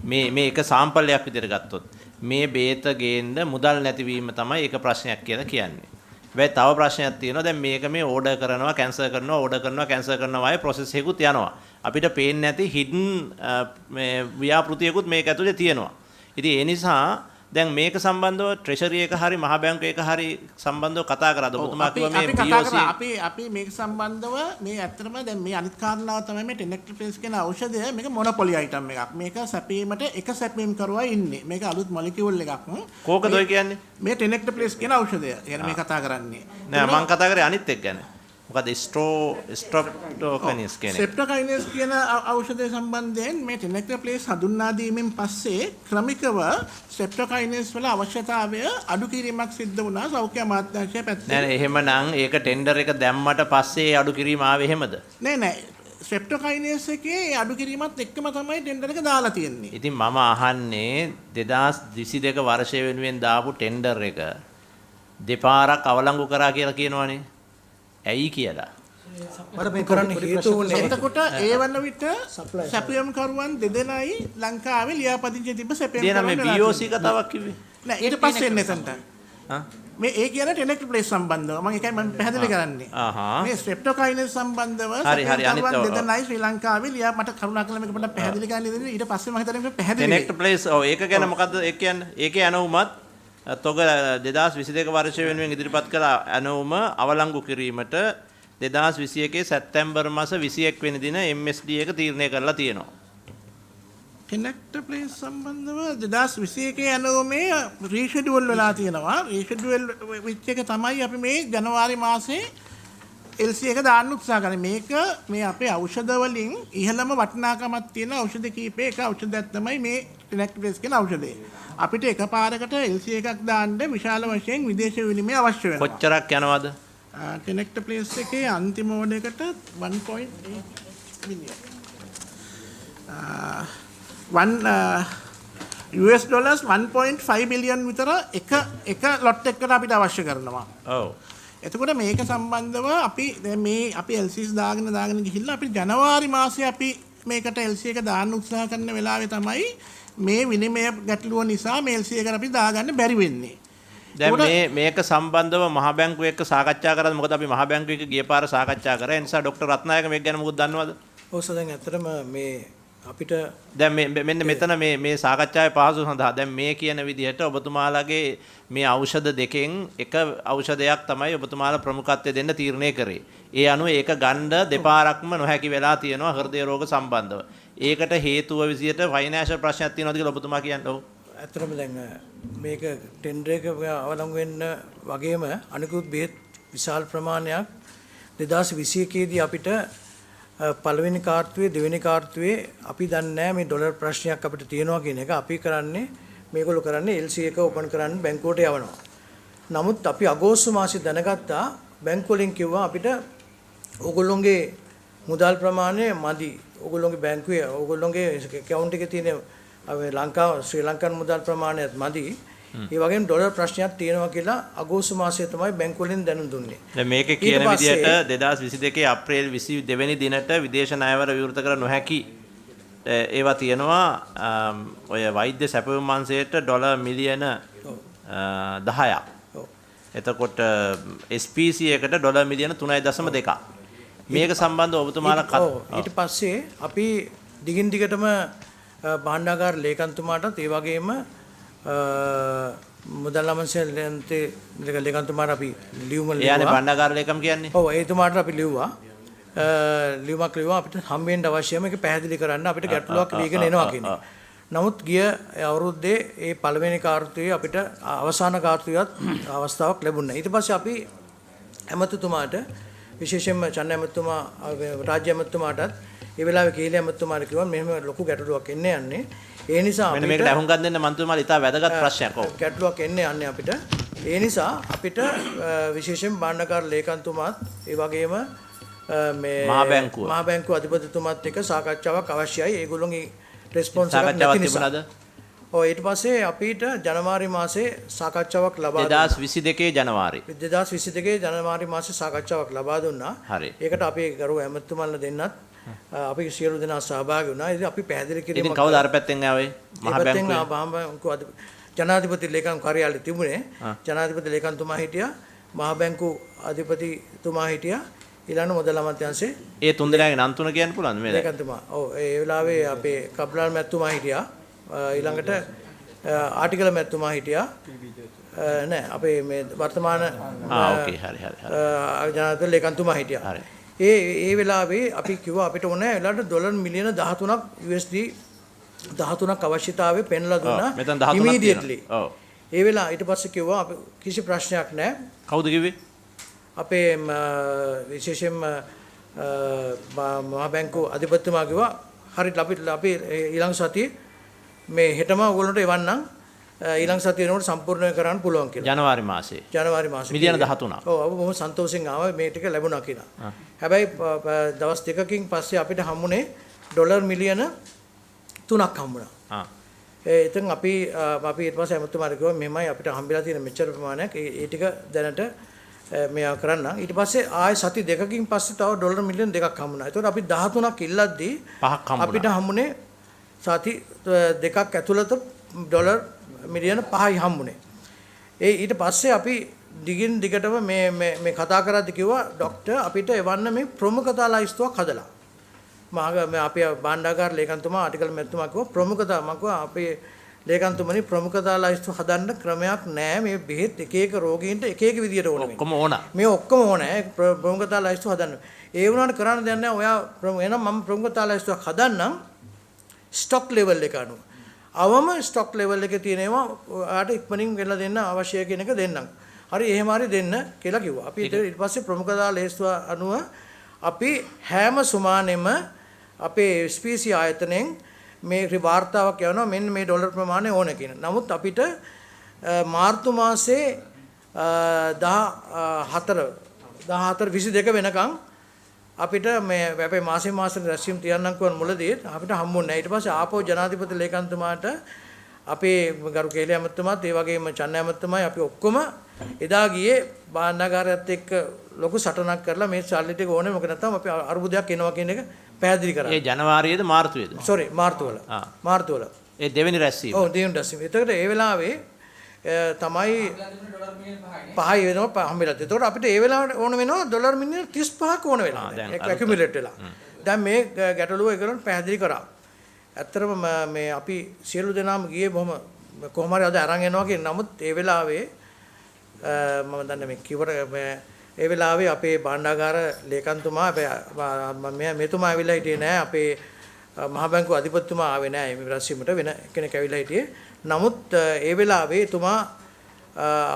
D: මේ එක සාම්පලයක් විදිහට ගත්තොත් මේ බේත ගේන්න මුදල් නැතිවීම තමයි ඒක ප්‍රශ්නයක් කියලා කියන්නේ. හැබැයි තව ප්‍රශ්නයක් තියෙනවා. දැන් මේක මේ ඕඩර් කරනවා කැන්සල් කරනවා ඕඩර් කරනවා කැන්සල් කරනවා වගේ ප්‍රොසෙස් එකකුත් යනවා. අපිට පේන්නේ නැති හිඩන් මේ ව්‍යාපෘතියකුත් මේක ඇතුලේ තියෙනවා. ඉතින් ඒ නිසා දැන් මේක සම්බන්ධව ට්‍රෙෂරි එක හරි මහා බැංකුව එක හරි සම්බන්ධව කතා කරාද? ඔබතුමා කිව්වා මේ BOC
B: අපි මේක සම්බන්ධව මේ ඇත්තටම දැන් මේ අනිත් කාරණාව තමයි මේ ටෙනෙක්ටල් ප්‍රයිස් කියන ඖෂධය මේක මොනොපොලි අයිටම් එකක්. මේක සැපීමට එක සැපීම් කරුවා ඉන්නේ. මේක අලුත් මොලිකියුල් එකක්.
D: කෝකද ඔය කියන්නේ?
B: මේ ටෙනෙක්ටල් ප්‍රයිස් කියන ඖෂධය. يعني මේ කතා කරන්නේ.
D: නෑ මම කතා කරේ අනිත් එක ගැන. මොකද ස්ට්‍රෙප්ටොකයිනස් කියන්නේ.
B: ස්ට්‍රෙප්ටොකයිනස් කියන ඖෂධය සම්බන්ධයෙන් මේ ටෙනෙක්ටල් ප්‍රයිස් හඳුන්වා දීමෙන් පස්සේ ක්‍රමිකව ස්ට්‍රෙප්ටොකයිනස් වල අවශ්‍යතාවය අඩු කිරීමක් සිද්ධ වුණා සෞඛ්‍ය අමාත්‍යාංශය පැත්තෙන්.
D: නෑ එහෙමනම් ඒක ටෙන්ඩර් එක දැම්මට පස්සේ අඩු කිරීම ආවේ එහෙමද?
B: නෑ ස්ට්‍රෙප්ටොකයිනස් එකේ අඩු කිරීමත් එක්කම තමයි ටෙන්ඩර් එක දාලා තියෙන්නේ.
D: ඉතින් මම අහන්නේ 2022 වර්ෂය වෙනුවෙන් දාපු ටෙන්ඩර් එක දෙපාරක් අවලංගු කරා කියලා කියනවනේ. ඇයි කියලා?
C: මට මේ කරන්න හේතු වුණේ
B: එතකොට ඒ වන විට සැපියම් කරුවන් දෙදෙනයි ලංකාවේ ලියාපදිංචි තිබ්බ සැපියම්
D: දෙන මේ
B: කරුවන්
D: BOC කතාවක් කිව්වේ.
B: නෑ ඊට පස්සේ එන්නේ එතනට.
D: හා?
B: මේ ඒ කියන්නේ ටෙනෙක්ට් ප්ලේස් සම්බන්ධව මම ඒකයි මම පැහැදිලි කරන්නේ. මේ ස්ට්‍රෙප්ටොකයිනස් සම්බන්ධව
D: හරි, හරි, අනිත්
B: සැපියම් කරුවන් දෙදෙනයි ශ්‍රී ලංකාවේ ලියා මට කරුණාකරලා මේක පොඩ්ඩක් පැහැදිලි කරන්න දෙන්න. ඊට පස්සේ මම හිතන්නේ මේක පැහැදිලි වෙයි.
D: නෙක්ට් ප්ලේස් ඔව් ඒක ගැන මොකද්ද ඒ කියන්නේ? ඒකේ අනවුමත් තොග 2022 වර්ෂය වෙනුවෙන් ඉදිරිපත් කළ අනවුම අවලංගු කිරීමට 2021 සැප්තැම්බර් මාස 21 වෙනි දින MSD එක තීරණය කරලා තියෙනවා.
B: ටෙනෙක්ට් ප්ලේස් සම්බන්ධව 2021 අනුමේ රීෂෙඩියුල් වෙලා තියෙනවා. රීෂෙඩියුල් වෙච්ච එක තමයි අපි මේ ජනවාරි මාසේ LC එක දාන්න උත්සාහ කරන්නේ. මේක මේ අපේ ඖෂධ වලින් ඉහළම වටිනාකමක් තියෙන ඖෂධ කීපයක ඖෂධයක් තමයි මේ ටෙනෙක්ට් ප්ලේස් කියන ඖෂධය. අපිට එකපාරකට LC එකක් දාන්න විශාල වශයෙන් විදේශ විනිමය අවශ්‍ය වෙනවා.
D: කොච්චරක් යනවද?
B: ටෙනෙක්ට් ප්ලේස් එකේ අන්තිම ඕඩර් එකට 1.8 මිලියන්. US dollars 1.5 බිලියන් විතර එක ලොට් එකකට අපිට අවශ්‍ය කරනවා.
D: ඔව්.
B: එතකොට මේක සම්බන්ධව අපි දැන් මේ අපි LCs දාගෙන ගිහිල්ලා අපි ජනවාරි මාසේ අපි මේකට LC එක දාන්න උත්සාහ කරන වෙලාවේ තමයි මේ විනිමය ගැටලුව නිසා මේ LC එකට අපි දාගන්න බැරි වෙන්නේ.
D: දැන් මේක සම්බන්ධව මහ බැංකුව එක්ක සාකච්ඡා කරද්දී මොකද අපි මහ බැංකුව එක්ක ගිය පාර සාකච්ඡා කරා. ඒ නිසා ડોક્ટર රත්නායක මේක ගැන මොකද දන්නවද?
C: ඔව් සර් දැන් ඇත්තටම මේ අපිට
D: දැන් මෙන්න මෙතන මේ සාකච්ඡාවේ පහසු සඳහා දැන් මේ කියන විදිහට ඔබතුමාලගේ මේ ඖෂධ දෙකෙන් එක ඖෂධයක් තමයි ඔබතුමාලා ප්‍රමුඛත්වය දෙන්න තීරණය කරේ. ඒ අනුව ඒක ගන්න දෙපාරක්ම නොහැකි වෙලා තියෙනවා හෘද රෝග සම්බන්ධව. ඒකට හේතුව විදිහට ෆයිනෑන්ෂල් ප්‍රශ්නයක් තියෙනවද කියලා ඔබතුමා කියන්නේ? ඔව්.
C: ඇත්තටම දැන් මේක ටෙන්ඩර් එක අවලංගු වෙන්න වගේම අනිකුත් බෙහෙත් විශාල ප්‍රමාණයක් 2021 දී අපිට පළවෙනි කාර්තුවේ දෙවෙනි කාර්තුවේ අපි දන්නේ නැහැ මේ ඩොලර් ප්‍රශ්නයක් අපිට තියෙනවා කියන එක. අපි කරන්නේ මේගොල්ලෝ කරන්නේ LC එක ඕපන් කරන්න බැංකුවට යවනවා. නමුත් අපි අගෝස්තු මාසයේ දැනගත්තා බැංකුව වලින් කිව්වා අපිට ඕගොල්ලෝගේ මුදල් ප්‍රමාණය මදි. ඕගොල්ලෝගේ බැංකුවේ ඕගොල්ලෝගේ account එකේ තියෙන ශ්‍රී ලංකන් මුදල් ප්‍රමාණයත් මදි. ඒ වගේම ඩොලර් ප්‍රශ්නයක් තියෙනවා කියලා අගෝස්තු මාසයේ තමයි බැංකුව වලින් දැනුම් දුන්නේ.
D: දැන් මේකේ කියන විදිහට 2022 අප්‍රේල් 22 වෙනි දිනට විදේශ ණයවර විවෘත කර නොහැකි ඒවා තියෙනවා. ඔය වෛද්‍ය සැපයුම් අංශයට ඩොලර් මිලියන 10ක්. එතකොට SPC එකට ඩොලර් මිලියන 3.2ක්. මේක සම්බන්ධව ඔබතුමාලා
C: ඊට පස්සේ අපි දිගින් දිගටම භාණ්ඩාගාර ලේකම්තුමාටත් ඒ වගේම මුදල් අමාත්‍යාංශයේ ලේකම්තුමාට අපි ලියුම ලියුවා.
D: එයානේ භාණ්ඩාගාර ලේකම් කියන්නේ.
C: ඔව් එතුමාට අපි ලියුවා. ලියුමක් ලියුවා අපිට හම්බෙන්න අවශ්‍යම ඒක පැහැදිලි කරන්න අපිට ගැටලුවක් ලියගෙන එනවා කියන්නේ. නමුත් ගිය අවුරුද්දේ ඒ පළවෙනි කාර්තුවේ අපිට අවසාන කාර්තුවේත් අවස්ථාවක් ලැබුණා. ඊට පස්සේ අපි ඇමතුතුමාට විශේෂයෙන්ම චන්න ඇමතුමා රාජ්‍ය ඇමතුමාටත් ඒ වෙලාවේ කීලේ ඇමතුමාට කිව්වා මෙහෙම ලොකු ගැටලුවක් එන්නේ යන්නේ. ඒ නිසා
D: අපිට මේකට අහුම්කම් දෙන්න මන්ත්‍රීතුමාලා ඉතා වැදගත් ප්‍රශ්නයක්. ඔව්.
C: ගැටලුවක් එන්නේ යන්නේ අපිට. ඒ නිසා අපිට විශේෂයෙන් භාණ්ඩාගාර ලේකම්තුමාත් ඒ වගේම මේ මහා බැංකුව අධිපතිතුමාත් එක්ක සාකච්ඡාවක් අවශ්‍යයි. ඒගොල්ලෝගේ රෙස්පොන්ස් එකක් නැති නිසා. ඔව් ඊට පස්සේ අපිට ජනවාරි මාසේ සාකච්ඡාවක් ලබා
D: 2022 ජනවාරි
C: 2022 ජනවාරි මාසේ සාකච්ඡාවක් ලබා දුන්නා.
D: හරි.
C: ඒකට අපි ගරු ඇමතුමාලා දෙන්නත් අපි සියලු දෙනා සහභාගී වුණා. ඉතින් අපි පැහැදිලි කිරීමක්
D: ඉතින් කවුද අර පැත්තෙන් ආවේ? මහ
C: බැංකුව ජනාධිපති ලේකම් කාර්යාලය තිබුණේ. ජනාධිපති ලේකම්තුමා හිටියා. මහ බැංකුව අධිපතිතුමා හිටියා. ඊළඟ මුදල් අමාත්‍යාංශයේ
D: ඒ තුන් දෙනාගේ නම් තුන කියන්න පුළුවන්ද මේ?
C: ලේකම්තුමා. ඔව් ඒ වෙලාවේ අපේ කබ්ලාල් මැතිතුමා හිටියා. ඊළඟට ආටිකල මැතිතුමා හිටියා. නෑ අපේ මේ වර්තමාන
D: ඕකේ හරි
C: ජනාධිපති ලේකම්තුමා හිටියා.
D: හරි.
C: ඒ වෙලාවේ අපි කිව්වා අපිට ඕනේ වෙලාවට ඩොලර් මිලියන 13ක් USD 13ක් අවශ්‍යතාවය පෙන්ලා දුන්නා ඉමීඩියට්ලි.
D: ඔව්.
C: ඒ වෙලාව ඊට පස්සේ කිව්වා අපි කිසි ප්‍රශ්නයක් නැහැ.
D: කවුද කිව්වේ?
C: අපේ විශේෂයෙන්ම මහා බැංකුව අධිපතිතුමා කිව්වා හරියට අපි ඊළඟ සතියේ මේ හෙටම ඔයගොල්ලන්ට එවන්නම් ඊළඟ සතිය වෙනකොට සම්පූර්ණ කරන්න පුළුවන් කියලා.
D: ජනවාරි මාසේ.
C: ජනවාරි මාසේ.
D: මිලියන 13ක්.
C: ඔව් අපි බොහොම සන්තෝෂෙන් ආවා මේ ටික ලැබුණා කියලා. හැබැයි දවස් දෙකකින් පස්සේ අපිට හම්බුනේ ඩොලර් මිලියන 3ක් හම්බුණා. ඉතින් අපි ඊට පස්සේ අමුතුමාට කිව්වා මෙහෙමයි අපිට හම්බෙලා තියෙන මෙච්චර ප්‍රමාණයක් ඒ ටික දැනට මෙයා කරන්න. ඊට පස්සේ ආයෙ සති දෙකකින් පස්සේ තව ඩොලර් මිලියන 2ක් හම්බුණා. ඒතකොට අපි 13ක් ඉල්ලද්දී අපිට හම්බුනේ සති දෙකක් ඇතුළත ඩොලර් මිලියන 5යි හම්බුනේ. ඊට පස්සේ අපි දිගින් දිගටම මේ කතා කරද්දී කිව්වා ડોක්ටර් අපිට එවන්න මේ ප්‍රමුඛතා ලයිස්තුවක් හදලා. අපේ භාණ්ඩාගාර ලේකම්තුමා ආටිකල් මැතිතුමා කිව්වා ප්‍රමුඛතා මම කිව්වා අපේ ලේකම්තුමනි ප්‍රමුඛතා ලයිස්තුව හදන්න ක්‍රමයක් නැහැ මේ බෙහෙත් එක එක රෝගීන්ට එක එක විදියට ඕන වෙනවා.
D: ඔක්කොම ඕන.
C: මේ ඔක්කොම ඕනේ ප්‍රමුඛතා ලයිස්තුව හදන්න. ඒ වුණාට කරන්න දෙයක් නැහැ. ඔයා එහෙනම් මම ප්‍රමුඛතා ලයිස්තුවක් හදන්නම් ස්ටොක් ලෙවල් එක අනුව. අවම ස්ටොක් ලෙවල් එකේ තියෙනවා ඔයාට ඉක්මනින් ගෙනලා දෙන්න අවශ්‍ය කියන එක දෙන්නම්. හරි එහෙම හරි දෙන්න කියලා කිව්වා. අපි ඊට පස්සේ ප්‍රමුඛතා ලයිස්තුව අනුව අපි හැම සුමානෙම අපේ ස්පීසි ආයතනයෙන් මේ වාර්තාවක් යවනවා මෙන්න මේ ඩොලර් ප්‍රමාණය ඕන කියන. නමුත් අපිට මාර්තු මාසේ 14/22 වෙනකන් අපිට මේ අපේ මාසේ රැස්වීම තියන්නම් කියන මුලදී අපිට හම්බුනේ නැහැ. ඊට පස්සේ ආපහු ජනාධිපති ලේකම්තුමාට අපේ ගරු කේලි ඇමතුමාත් ඒ වගේම චන්න ඇමතුමායි අපි ඔක්කොම එදා ගියේ භාණ්ඩාගාරයත් එක්ක ලොකු සටනක් කරලා මේ සල්ලි ටික ඕනේ මොකද නැත්නම් අපි අර්බුදයක් එනවා කියන එක පැහැදිලි කරා.
D: ඒ ජනවාරියේද මාර්තුවේද?
C: සෝරි මාර්තු වල. මාර්තු වල.
D: ඒ දෙවෙනි රැස්වීම.
C: ඔව් දෙවෙනි රැස්වීම. එතකොට ඒ වෙලාවේ තමයි 5යි වෙනවා හම්බෙලා. එතකොට අපිට ඒ වෙලාවට ඕන වෙනවා ඩොලර් මිලියන 35ක් ඕන වෙනවා. ඒක ඇකියුමුලේට් වෙලා. දැන් මේ ගැටලුව ඒගොල්ලන් පැහැදිලි කරා. ඇත්තටම මේ අපි සියලු දෙනාම ගියේ කොහොම හරි අද අරන් එනවා කියන නමුත් ඒ වෙලාවේ මම දන්නේ මේ කිවර ඒ වෙලාවේ අපේ භාණ්ඩාගාර ලේකම්තුමා මෙතුමා ඇවිල්ලා හිටියේ නෑ අපේ මහ බැංකුව අධිපතිතුමා ආවේ නෑ මේ රැස්වීමට වෙන කෙනෙක් ඇවිල්ලා හිටියේ. නමුත් ඒ වෙලාවේ එතුමා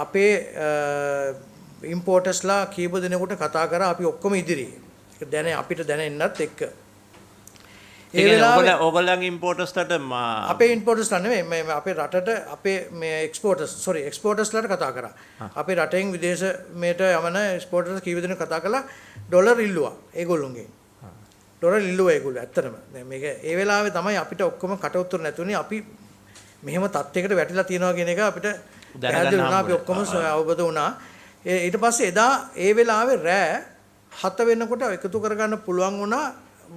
C: අපේ ඉම්පෝටර්ස්ලා කීප දෙනෙකුට කතා කරා අපි ඔක්කොම ඉදිරියේ. ඒක දැන අපිට දැනෙන්නත් එක්ක.
D: ඒ වෙලාවේ ඕගොල්ලන්ගේ ඉම්පෝටර්ස්ලට
C: අපේ ඉම්පෝටර්ස්ලා නෙමෙයි මේ අපේ රටට අපේ මේ එක්ස්පෝටර්ස්ලාට කතා කරා. අපේ රටෙන් විදේශ මේට යමන එක්ස්පෝටර්ස් කීප දෙනෙක් කතා කළා ඩොලර් ඉල්ලුවා ඒගොල්ලොන්ගෙන්. ඩොලර් ඉල්ලුවා ඒගොල්ලෝ ඇත්තටම. දැන් මේක ඒ වෙලාවේ තමයි අපිට ඔක්කොම කට උතර නැතුනේ අපි මෙහෙම තත්යකට වැටිලා තියෙනවා කියන එක අපිට පැහැදිලි වුණා අපි ඔක්කොම අවබෝධ වුණා. ඊට පස්සේ එදා ඒ වෙලාවේ රෑ 7 වෙනකොට එකතු කරගන්න පුළුවන් වුණා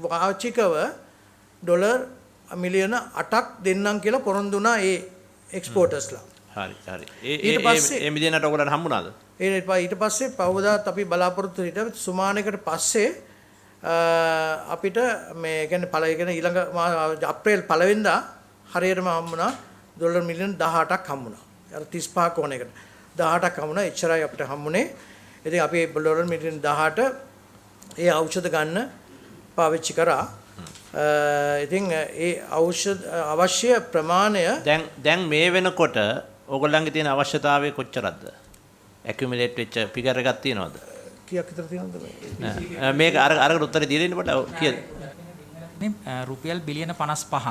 C: වාචිකව ඩොලර් මිලියන 8ක් දෙන්නම් කියලා පොරොන්දු වුණා ඒ එක්ස්පෝටර්ස්ලා.
D: හරි. ඒ මිලියනට ඔයගොල්ලන්ට හම්බුණාද?
C: ඊට පස්සේ පහවදාත් අපි බලාපොරොත්තු හිටියා සුමානයකට පස්සේ අපිට මේ කියන්නේ ඊළඟ අප්‍රේල් 1 වෙනිදා හරියටම හම්බුණා ඩොලර් මිලියන 18ක් හම්බුණා. අර 35ක් ඕන එකට 18ක් හම්බුණා. එච්චරයි අපිට හම්බුනේ. ඉතින් අපි ඩොලර් මිලියන 18 ඒ ඖෂධ ගන්න පාවිච්චි කරා. ඉතින් ඒ ඖෂධ අවශ්‍ය ප්‍රමාණය
D: දැන් මේ වෙනකොට ඕගොල්ලන්ගේ තියෙන අවශ්‍යතාවය කොච්චරද? ඇකියුමුලේට් වෙච්ච ෆිගර් එකක් තියෙනවද?
C: කීයක් විතර තියෙනවද
D: මේක අරකට උත්තරේ දීලා ඉන්න පොඩ්ඩක් කීයද?
I: රුපියල් බිලියන 55ක්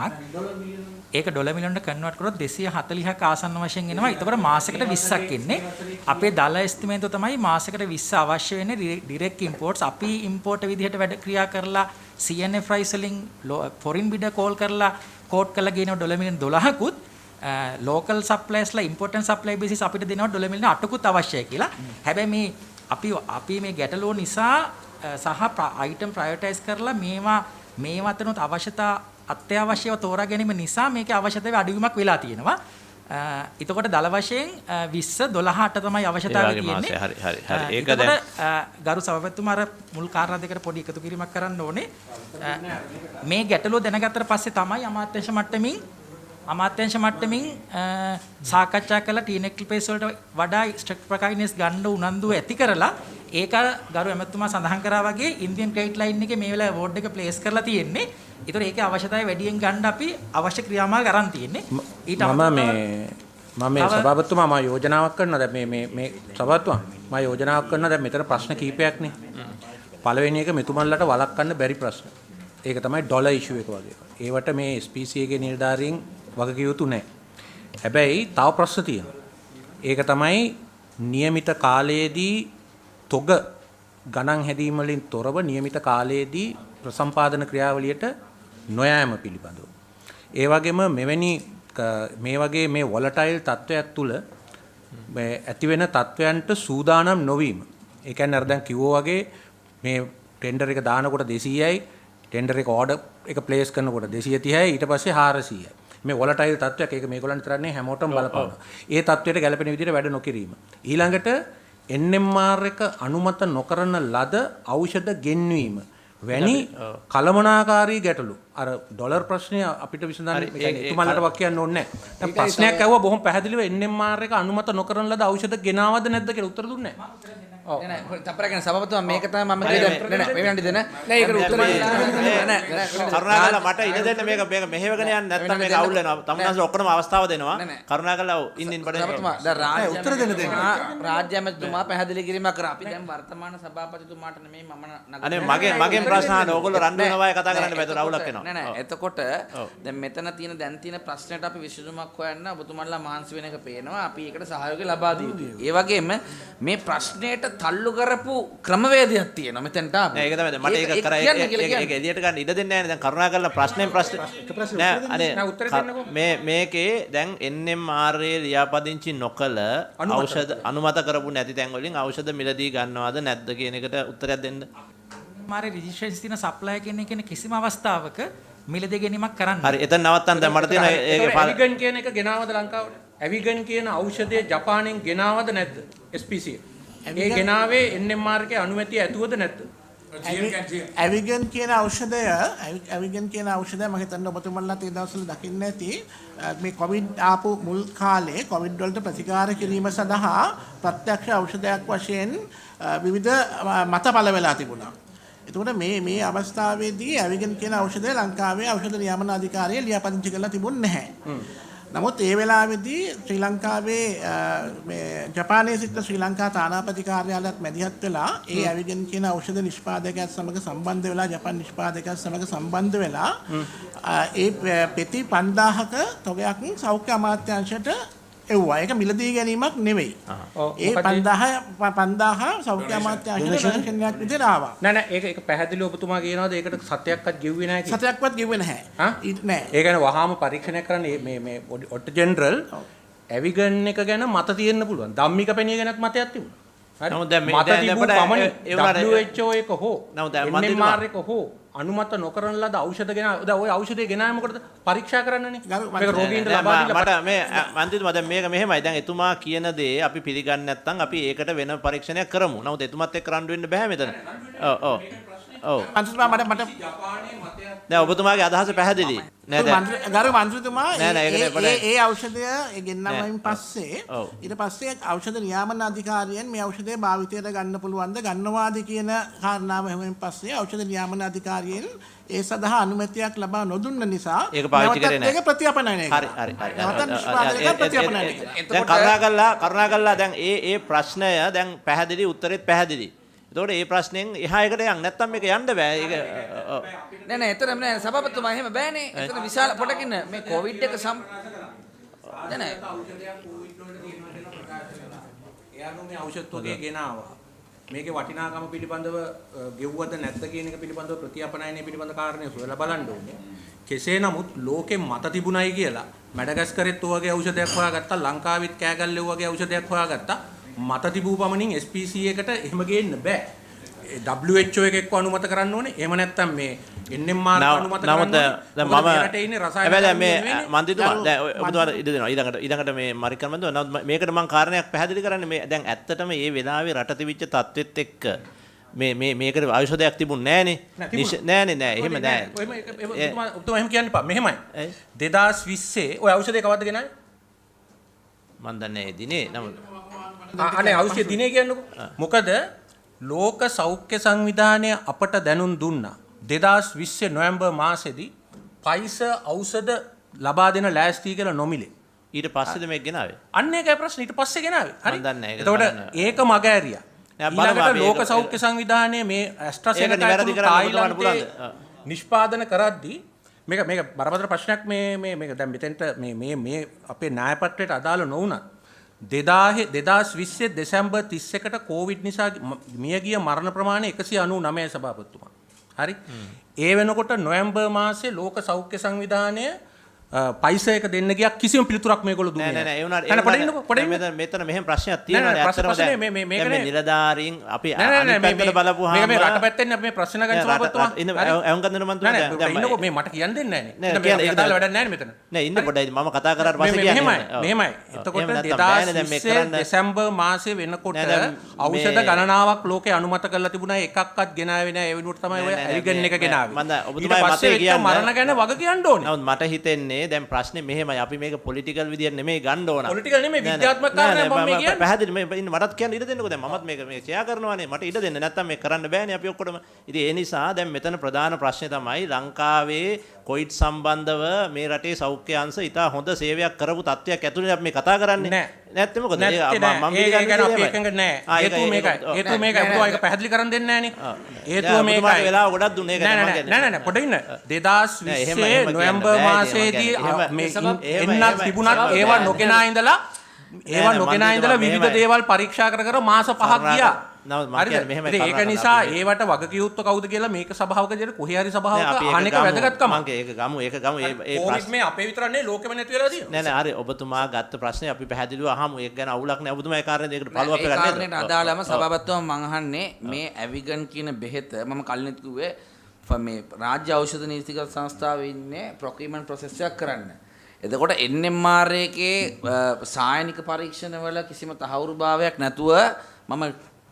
I: ඒක ඩොලර් මිලියනට කන්වර්ට් කරොත් 240ක් ආසන්න වශයෙන් එනවා. ඒතකොට මාසෙකට 20ක් එන්නේ. අපේ දල එස්ටිමේට් තමයි මාසෙකට 20 අවශ්‍ය වෙන්නේ ඩිරෙක්ට් ඉම්පෝර්ට්ස්. අපි ඉම්පෝර්ට් විදිහට වැඩ ක්‍රියා කරලා CNF price වලින් ෆොරින් බිඩර් කෝල් කරලා කෝට් කරලා ගේන ඩොලර් මිලියන 12කුත් ලෝකල් සප්ලයර්ස්ලා ඉම්පෝර්ට් ඇන්ඩ් සප්ලයි බේසිස් අපිට දෙනවා ඩොලර් මිලියන 8කුත් අවශ්‍යයි කියලා. හැබැයි මේ අපි මේ ගැටලුව නිසා සහ අයිටම් ප්‍රයොරිටයිස් කරලා මේවා අතනොත් අවශ්‍යතා අත්‍යවශ්‍යව තෝරා ගැනීම නිසා මේකේ අවශ්‍යතාවය අඩුවීමක් වෙලා තියෙනවා. එතකොට දල වශයෙන් 20 12 තමයි අවශ්‍යතාවය තියෙන්නේ.
D: හරි. ඒක
I: දැන් ගරු සභාපතිතුමා අර මුල් කාරණා දෙකට පොඩි එකතු කිරීමක් කරන්න ඕනේ. මේ ගැටලුව දැනගත්තට පස්සේ තමයි අමාත්‍යාංශ මට්ටමින් සාකච්ඡා කළ ටීනෙක්ල් පේස් වලට වඩා ස්ට්‍රක්චර් ප්‍රකයිනස් ගන්න උනන්දුව ඇති කරලා ඒක ගරු ඇමතුමා සඳහන් කරා වගේ ඉන්දියන් ක්‍රෙඩිට් ලයින් එකේ මේ වෙලාවේ වෝඩ් එක ප්ලේස් කරලා තියෙන්නේ. ඒතර ඒකේ අවශ්‍යතාවය වැඩියෙන් ගන්න අපි අවශ්‍ය ක්‍රියාමාර්ග අරන් තියෙන්නේ. ඊට
A: මම මේ සභාපතිතුමා මම යෝජනාවක් කරනවා දැන් මේ සභාපතිතුමා මම යෝජනාවක් කරනවා දැන් මෙතන ප්‍රශ්න කීපයක්නේ. පළවෙනි එක මෙතුමන්ලට වළක්වන්න බැරි ප්‍රශ්න. ඒක තමයි ඩොලර් ඉෂුව එක වගේ. ඒවට මේ SPCA ගේ නිලධාරීන් වගකිය යුතු නැහැ. හැබැයි තව ප්‍රශ්න තියෙනවා. ඒක තමයි નિયમિત කාලයේදී තොග ගණන් හැදීම වලින් තොරව નિયમિત කාලයේදී ප්‍රසම්පාදන ක්‍රියාවලියට නොයෑම පිළිබඳව. ඒ වගේම මෙවැනි මේ වගේ මේ වොලටයිල් තත්ත්වයක් තුළ ඇති වෙන තත්ත්වයන්ට සූදානම් නොවීම. ඒ කියන්නේ අර දැන් කිව්වෝ වගේ මේ ටෙන්ඩර් එක දානකොට 200යි ටෙන්ඩර් එක ඕඩර් එක ප්ලේස් කරනකොට 230යි ඊට පස්සේ 400යි. මේ වොලටයිල් තත්ත්වයක් ඒක මේගොල්ලන් විතරක් හැමෝටම බලපානවා. ඒ තත්ත්වයට ගැලපෙන විදිහට වැඩ නොකිරීම. ඊළඟට NMR එක අනුමත නොකරන ලද ඖෂධ ගෙන්වීම වැනි කලමනාකාරී ගැටලු. අර ඩොලර් ප්‍රශ්නය අපිට විසඳන්න එතුමාලට වක් කියන්න ඕනේ නැහැ. දැන් ප්‍රශ්නයක් ඇහුවා බොහොම පැහැදිලිව NMR එක අනුමත නොකරන ලද ඖෂධ ගෙනාවද නැද්ද කියලා උත්තර දුන්නේ නැහැ.
E: නෑ තප්පරගෙන සභාපතිතුමා මේක තමයි මම කියන්නේ නෑ මේ වෙනදි දෙන නෑ ඒකට උත්තර නෑ
D: කරුණාකරලා මට ඉඩ දෙන්න මේක මෙහෙවගෙන යන්න නැත්නම් මේක අවුල් වෙනවා තමුන්නාස් ඔක්කොම අවස්ථාව දෙනවා කරුණාකරලා ඉන්න බඩේ
E: සභාපතිතුමා දැන්
C: උත්තර දෙන්න
E: රාජ්‍ය ඇමතිතුමා පැහැදිලි කිරීමක් කරා අපි දැන් වර්තමාන සභාපතිතුමාට නෙමෙයි මම
D: අනේ මගෙන් ප්‍රශ්න අහන්න ඕගොල්ලෝ රණ්ඩු වෙනවා කතා කරන්න බෑ අවුලක් වෙනවා
E: නෑ එතකොට දැන් මෙතන දැන් තියෙන ප්‍රශ්නෙට අපි විසඳුමක් හොයන්න ඔබතුමාලා මහන්සි වෙන එක පේනවා අපි ඒකට සහයෝගය ලබා දී යුතුයි ඒ වගේම මේ ප්‍රශ්නෙට තල්ලු කරපු ක්‍රමවේදයක් තියෙනවා මෙතෙන්ට ආපු.
D: නෑ ඒක තමයි මට ඒක කරා ඒක එළියට ගන්න ඉඩ දෙන්නේ නැහැ නේ. දැන් කරුණාකරලා ප්‍රශ්නෙන් නෑ අනේ මේකේ දැන් NMR ලියාපදිංචි නොකල ඖෂධ අනුමත කරපු නැති තැන් වලින් ඖෂධ මිලදී ගන්නවද නැද්ද කියන එකට උත්තරයක් දෙන්න.
I: මාරේ රෙජිස්ට්‍රේෂන් තියෙන සප්ලයි කියන කිසිම අවස්ථාවක මිලදී ගැනීමක් කරන්න.
D: හරි එතන නවත්තන්න දැන් මට තියෙන ඒක
A: ඇවිගන් කියන එක ගෙනාවද ලංකාවට? ඇවිගන් කියන ඖෂධය ජපානයෙන් ගෙනාවද නැද්ද? SPC ඒ ගෙනාවේ NMR එකේ අනුමැතිය ඇතුවද නැද්ද?
B: ඇවිගන් කියන ඖෂධය මම හිතන්නේ ඔබතුමන්ලාත් ඒ දවස්වල දකින්න ඇති මේ කොවිඩ් ආපු මුල් කාලේ කොවිඩ් වලට ප්‍රතිකාර කිරීම සඳහා ප්‍රත්‍යක්ෂ ඖෂධයක් වශයෙන් විවිධ මත පළ වෙලා තිබුණා. එතකොට මේ අවස්ථාවේදී ඇවිගන් කියන ඖෂධය ලංකාවේ ඖෂධ නියාමන අධිකාරිය ලියාපදිංචි කරලා තිබුණේ නැහැ. නමුත් ඒ වෙලාවේදී ශ්‍රී ලංකාවේ මේ ජපානයේ සිට ශ්‍රී ලංකා තානාපති කාර්යාලයත් මැදිහත් වෙලා ඒ ඇවිගන් කියන ඖෂධ නිෂ්පාදකයත් සමග සම්බන්ධ වෙලා ජපාන් නිෂ්පාදකයත් සමග සම්බන්ධ වෙලා ඒ පෙති 5000ක තොගයක් සෞඛ්‍ය අමාත්‍යාංශයට එව්වා. ඒක මිලදී ගැනීමක් නෙවෙයි. ඒ 5000 සෞඛ්‍ය අමාත්‍යාංශයට රැකෙන්නක් විදිහට ආවා.
A: නෑ ඒක පැහැදිලිව ඔබතුමා කියනවාද ඒකට සත්‍යයක්වත් ගෙව්වේ නැහැ කියලා?
B: සත්‍යයක්වත් ගෙව්වේ නැහැ. නෑ.
A: ඒ කියන්නේ වහාම පරීක්ෂණය කරන්නේ මේ ඔට් ජෙනරල් ඇවිගන් එක ගැන මත තියෙන්න පුළුවන්. ධම්මික පෙණිය ගැනත් මතයක් තිබුණා. හරි.
D: නමුත් දැන්
A: WHO එක හෝ NMR එක හෝ අනුමත නොකරන ලද ඖෂධ ගෙන දැන් ওই ඖෂධය ගෙනාවේ මොකටද? පරීක්ෂා කරන්නනේ. මේක රෝගීන්ට ලබා දීලා
D: මට මේ මන්ත්‍රීතුමා දැන් මේක මෙහෙමයි. දැන් එතුමා කියන දේ අපි පිළිගන්නේ නැත්නම් අපි ඒකට වෙන පරීක්ෂණයක් කරමු. නමුත් එතුමත් එක්ක රණ්ඩු වෙන්න බෑ මෙතන. ඔව්.
B: මන්ත්‍රීතුමා මට
D: දැන් ඔබතුමාගේ අදහස පැහැදිලි. නෑ දැන්
B: ගරු මන්ත්‍රීතුමා ඒ ඖෂධය ගෙන්නවයින් පස්සේ ඊට පස්සේ ඖෂධ නියාමන අධිකාරියෙන් මේ ඖෂධය භාවිතයට ගන්න පුළුවන්ද ගන්නවාද කියන කාරණාව හැමෙන් පස්සේ ඖෂධ නියාමන අධිකාරියෙන් ඒ සඳහා අනුමැතියක් ලබා නොදුන්න නිසා
D: ඒක පාවිච්චි කරේ නෑ.
B: ඒක ප්‍රතිඅපනයනය.
D: හරි. දැන් කරුණාකරලා දැන් ඒ ප්‍රශ්නය දැන් පැහැදිලි උත්තරෙත් පැහැදිලි. එතකොට මේ ප්‍රශ්නෙන් එහා එකට යන්න නැත්තම් මේක යන්න බෑ. ඒක
E: නෑ එතන නෑ සභාපතිතුමා එහෙම බෑනේ. එතන විශාල පොඩකින් මේ කොවිඩ් එක නෑ
A: එයාගේ මේ ඖෂධ වගේ ගෙනාවා. මේකේ වටිනාකම පිළිබඳව ගෙව්වද නැද්ද කියන එක පිළිබඳව ප්‍රතිඅපනයනය පිළිබඳ කාරණේ සොයලා බලන්න ඕනේ. කෙසේ නමුත් ලෝකෙ මත තිබුණයි කියලා මැඩගස්කරෙත් ඔය වගේ ඖෂධයක් හොයාගත්තා, ලංකාවෙත් කෑගල්ලේ ඔය වගේ ඖෂධයක් හොයාගත්තා. මත තිබූ පමණින් SPC එකට එහෙම ගේන්න බෑ. WHO එක එක්ක අනුමත කරන්න ඕනේ. එහෙම නැත්නම් මේ NMR අනුමත කරන්න ඕනේ.
D: දැන් හැබැයි මේ මන්ත්‍රීතුමා දැන් ඔබතුමාට ඉඩ දෙනවා. ඊළඟට මේ මරිකන් මන්ත්‍රීතුමා මේකට මම කාරණයක් පැහැදිලි කරන්නේ මේ දැන් ඇත්තටම මේ වෙලාවේ රට තිබිච්ච තත්ත්වෙත් එක්ක මේකට ඖෂධයක් තිබුණේ නෑනේ. නෑ. එහෙම නෑ.
A: ඔබතුමා එහෙම කියන්න එපා. මෙහෙමයි. 2020 ඔය ඖෂධය කවද්ද ගෙනාවේ?
D: මන් දන්නේ ඒ දිනේ. නමුත්
A: අනේ ඖෂධ දිනේ කියන්නකෝ. මොකද ලෝක සෞඛ්‍ය සංවිධානය අපට දැනුම් දුන්නා 2020 නොවැම්බර් මාසෙදී ෆයිසර් ඖෂධ ලබා දෙන ලෑස්ති කියලා නොමිලේ.
D: ඊට පස්සේද මේක ගෙනාවේ?
A: අන්න ඒකයි ප්‍රශ්නේ. ඊට පස්සේ ගෙනාවේ. හරි.
D: මම දන්නේ නැහැ.
A: එතකොට ඒක මග ඇරියා. ඊළඟට ලෝක සෞඛ්‍ය සංවිධානය මේ ඇස්ට්‍රාසෙනකා තායිලන්තේ නිෂ්පාදන කරද්දී මේක බරපතල ප්‍රශ්නයක් මේක දැන් මෙතෙන්ට මේ අපේ න්‍යායපත්‍රයට අදාළ නොවුණත් 2020 දෙසැම්බර් 31ට කෝවිඩ් නිසා මියගිය මරණ ප්‍රමාණය 199 සභාපතිතුමා. හරි? ඒ වෙනකොට නොවැම්බර් මාසේ ලෝක සෞඛ්‍ය සංවිධානය පයිසර් එක දෙන්න ගියා කිසිම පිළිතුරක් මේගොල්ලෝ දුන්නේ
D: නෑ ඒ උනාට මෙතන මෙහෙම ප්‍රශ්නයක් තියෙනවානේ ඇත්තටම මේක නිලධාරීන් අපි අනිත් පැත්තට බලපුවාම
A: මේ රට පැත්තෙන් අපි මේ ප්‍රශ්න ගන්න සභාපතිතුමා
D: එවුන් ගන්න මන් දුන්නා
A: ඉන්නකෝ මේ මට කියන්න දෙන්නේ නෑනේ නෑ අදාළ වැඩක් නෑනේ මෙතන
D: නෑ ඉන්න පොඩ්ඩයි මම කතා කරාට පස්සේ කියන්නේ
A: මෙහෙමයි එතකොට 2020 දෙසැම්බර් මාසේ වෙනකොට ඖෂධ ගණනාවක් ලෝකේ අනුමත කරලා තිබුණා එකක්වත් ගෙනාවේ නෑ ඒ වෙනුවට තමයි ඔය ඇලිගන් එක ගෙනාවේ
D: මම ඔබතුමායි මතේ කියන්නේ
A: මරණ ගැන වග කියන්න ඕනේ
D: නමුත් මට හිතෙන්නේ දැන් ප්‍රශ්නේ මෙහෙමයි අපි මේක පොලිටිකල් විදියට නෙමෙයි ගන්න ඕන.
A: පොලිටිකල් නෙමෙයි විද්‍යාත්මක කාරණා මම මේ කියන්නේ.
D: පැහැදිලි මේ මටත් කියන්න ඉඩ දෙන්නකෝ දැන් මමත් මේක ෂෙයා කරනවානේ මට ඉඩ දෙන්න නැත්තම් මේක කරන්න බෑනේ අපි ඔක්කොටම. ඉතින් ඒ නිසා දැන් මෙතන ප්‍රධාන ප්‍රශ්නේ තමයි ලංකාවේ කොවිඩ් සම්බන්ධව මේ රටේ සෞඛ්‍ය අංශ ඉතා හොඳ සේවයක් කරපු තත්ත්වයක් ඇතුළේ අපි මේ කතා කරන්නේ.
A: නෑ.
D: නැත්නම් මොකද?
A: මම ඒක ගැන අපි එකඟ නෑ. හේතුව මේකයි. ඔබ ඒක පැහැදිලි කරන් දෙන්නේ නෑනේ. හේතුව මේකයි.
D: වෙලාව ගොඩක් දුන්නේ ඒක තමයි.
A: නෑ පොඩ්ඩක් ඉන්න. 2020 නොවැම්බර් මාසයේදී මේ එන්නත් තිබුණත් ඒවා නොගෙනා ඉඳලා විවිධ දේවල් පරීක්ෂා කර මාස 5ක් ගියා. ඒක නිසා ඒවට වගකියුත්ව කවුද කියලා මේක සභාවකදී කොහේ හරි සභාවක අහන එක වැදගත්කම.
D: මම ඒක ගමු ඒ
A: ප්‍රශ්නේ මේ අපේ විතර නෙවෙයි ලෝකෙම නැති වෙලා තියෙනවා.
D: නෑ හරි ඔබතුමා ගත්ත ප්‍රශ්නේ අපි පැහැදිලිව අහමු. ඒක ගැන අවුලක් නෑ. ඔබතුමා ඒ කාරණේ දෙකට ෆලෝ අප් එකක් නේද?
E: ඒකට අදාළම සභාපතිතුමා මම අහන්නේ මේ ඇවිගන් කියන බෙහෙත මම කලින් කිව්වේ මේ රාජ්‍ය ඖෂධ නීතිගත සංස්ථාවේ ඉන්නේ ප්‍රොකියුමන්ට් ප්‍රොසෙස් එකක් කරන්න. එතකොට NMR එකේ සායනික පරීක්ෂණ වල කිසිම තහවුරුභාවයක් නැතුව මම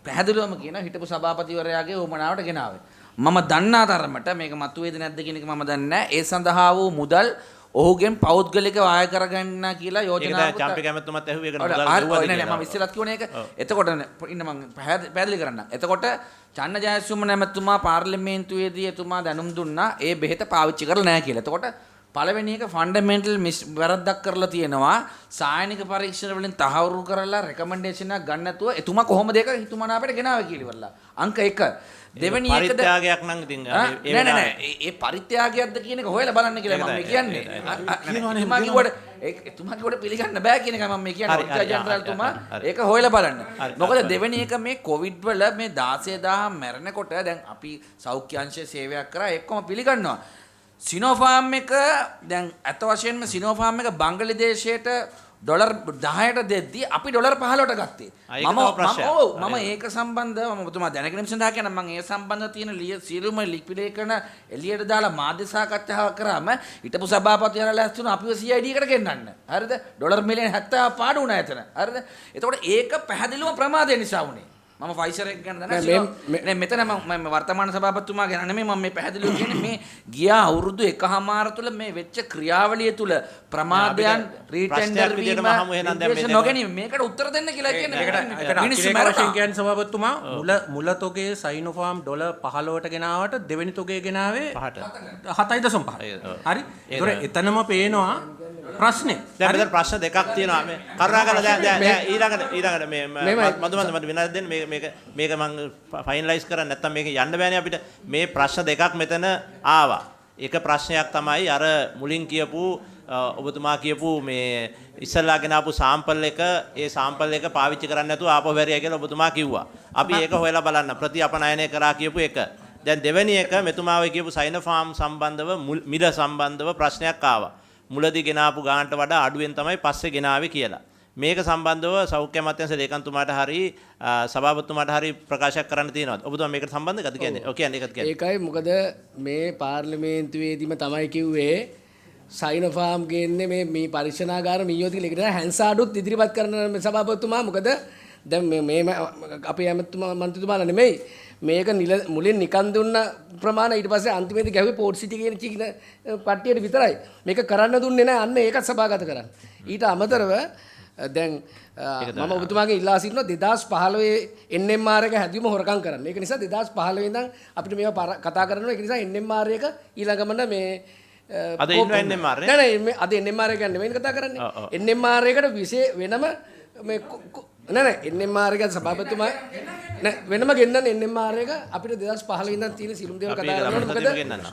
E: පැහැදිලිවම කියන හිටපු සභාපතිවරයාගේ උමනාවට ගෙනාවේ. මම දන්නා තරමට මේක මතුවේද නැද්ද කියන එක මම දන්නේ නැහැ. ඒ සඳහා වූ මුදල් ඔහුගෙන් පෞද්ගලිකව ආය කරගන්න කියලා යෝජනාවක්.
D: ඒක චාම්පි කැමැතුමත් ඇහුවේ ඒක මුදල් දෙවුවද
E: නෑ මම ඉස්සෙල්ලත් කිව්වනේ ඒක. එතකොට ඉන්න මම පැහැදිලි කරන්නම්. එතකොට චන්න ජයසුම නැමැතුමා පාර්ලිමේන්තුවේදී එතුමා දැනුම් දුන්නා ඒ බෙහෙත පාවිච්චි කරලා නැහැ කියලා. එතකොට පළවෙනි එක ෆන්ඩමෙන්ටල් වැරද්දක් කරලා තියෙනවා. සායනික පරීක්ෂණ වලින් තහවුරු කරලා රෙකමෙන්ඩේෂන් එකක් ගන්න නැතුව එතුමා කොහොමද ඒක හිතුමනාපට ගෙනාවේ කියලා ඉවරලා. අංක 1. දෙවෙනි එකද
D: පරිත්‍යාගයක් නම් ඉතින්
E: නෑ ඒ පරිත්‍යාගයක්ද කියන එක හොයලා බලන්න කියලා මම කියන්නේ. එතුමා කිව්වට පිළිගන්න බෑ කියන එක මම කියන්නේ. ඔඩිටර් ජෙනරල් තුමා ඒක හොයලා බලන්න. මොකද දෙවෙනි එක මේ කොවිඩ් වල මේ 16000 මැරෙනකොට දැන් අපි සෞඛ්‍ය අංශයේ සේවයක් කරා එක්කම පිළිගන්නවා. සිනෝෆාම් එක දැන් අත වශයෙන්ම සිනෝෆාම් එක බංගලාදේශයට ඩොලර් 10ට දෙද්දී අපි ඩොලර් 15ට ගත්තේ. මම ඒක සම්බන්ධව මම ඔබතුමා දැනගෙන ඉන්න සඳහා කියන මම ඒ සම්බන්ධව තියෙන සියලුම ලිපිලේඛන එළියට දාලා මාධ්‍ය සාකච්ඡාවක් කරාම හිටපු සභාපතිවරයා ලැස්තුන අපිව CID එකට ගෙන්නන්න. හරිද? ඩොලර් මිලියන 70 පාඩු වුණා එතන. හරිද? එතකොට ඒක පැහැදිලිවම ප්‍රමාදය නිසා වුණේ. මම ෆයිසර් එක ගැන දන්නවා. මෙතන මම වර්තමාන සභාපතිතුමා ගැන නෙමෙයි මම මේ පැහැදිලිව කියන්නේ මේ ගියා අවුරුදු එකහමාර තුල මේ වෙච්ච ක්‍රියාවලිය තුල ප්‍රමාදයන් රීටෙන්ඩර් වීම නොගැනීම මේකට උත්තර දෙන්න කියලා කියන්නේ.
A: මිනිස්සු මරණ කියන්නේ සභාපතිතුමා මුල තොගේ සයිනෝෆාම් ඩොලර් 15ට ගෙනාවට දෙවෙනි තොගේ ගෙනාවේ 7.5. හරි? ඒතර එතනම පේනවා ප්‍රශ්නේ.
D: දැන් මෙතන ප්‍රශ්න දෙකක් තියෙනවා. මේ කරුණාකරලා දැන් ඊළඟට මේ මට වෙනද දෙන්න මේක මම ෆයිනලයිස් කරන්න නැත්තම් මේක යන්න බෑනේ අපිට. මේ ප්‍රශ්න දෙකක් මෙතන ආවා. එක ප්‍රශ්නයක් තමයි අර මුලින් කියපු ඔබතුමා කියපු මේ ඉස්සල්ලා ගෙනාපු සාම්පල් එක ඒ සාම්පල් එක පාවිච්චි කරන්න නැතුව ආපහු හැරියා කියලා ඔබතුමා කිව්වා. අපි ඒක හොයලා බලන්න ප්‍රති අපනයනය කරා කියපු එක. දැන් දෙවෙනි එක මෙතුමා ඔය කියපු සයිනෝෆාම් සම්බන්ධව මිල සම්බන්ධව ප්‍රශ්නයක් ආවා. මුලදී ගෙනාපු ගානට වඩා අඩුවෙන් තමයි පස්සේ ගෙනාවේ කියලා. මේක සම්බන්ධව සෞඛ්‍ය අමාත්‍යාංශ ලේකම්තුමාට හරි සභාපතිතුමාට හරි ප්‍රකාශයක් කරන්න තියෙනවා. ඔබතුමා මේකට සම්බන්ධද කියන්නේ? ඔව් කියන්නේ ඒකත් කියන්නේ.
H: ඒකයි මොකද මේ පාර්ලිමේන්තුවේදීම තමයි කිව්වේ සයිනෝෆාම් ගේන්නේ මේ පරීක්ෂණාගාර මීයෝති කියලා. ඒකට හැන්සාඩුත් ඉදිරිපත් කරන සභාපතිතුමා මොකද දැන් මේ අපේ ඇමතුමා මන්ත්‍රීතුමාලා නෙමෙයි මේක මුලින් නිකන් දුන්න ප්‍රමාණය ඊට පස්සේ අන්තිමේදී ගැහුවේ පෝට් සිටි කියන චීන කට්ටියට විතරයි. මේක කරන්න දුන්නේ නැහැ. අන්න ඒකත් සභාගත කරන්න. ඊට අමතරව දැන් මම ඔබතුමාගේ ඉල්ලා සිටිනවා 2015 NMR එක හැදුවම හොරකම් කරන්න. ඒක නිසා 2015 ඉඳන් අපිට මේවා කතා කරනවා. ඒක නිසා NMR එක ඊළඟමන මේ
D: අද ඉන්න NMR
H: නෑ අද NMR එක ගැන නෙමෙයි කතා කරන්නේ. NMR එකට විශේෂ වෙනම මේ නෑ NMR එක සභාපතිතුමා නෑ වෙනම ගෙන්නන්න NMR එක අපිට 2015 ඉඳන් තියෙන සිළුම් දේවල් කතා කරනවා. මොකද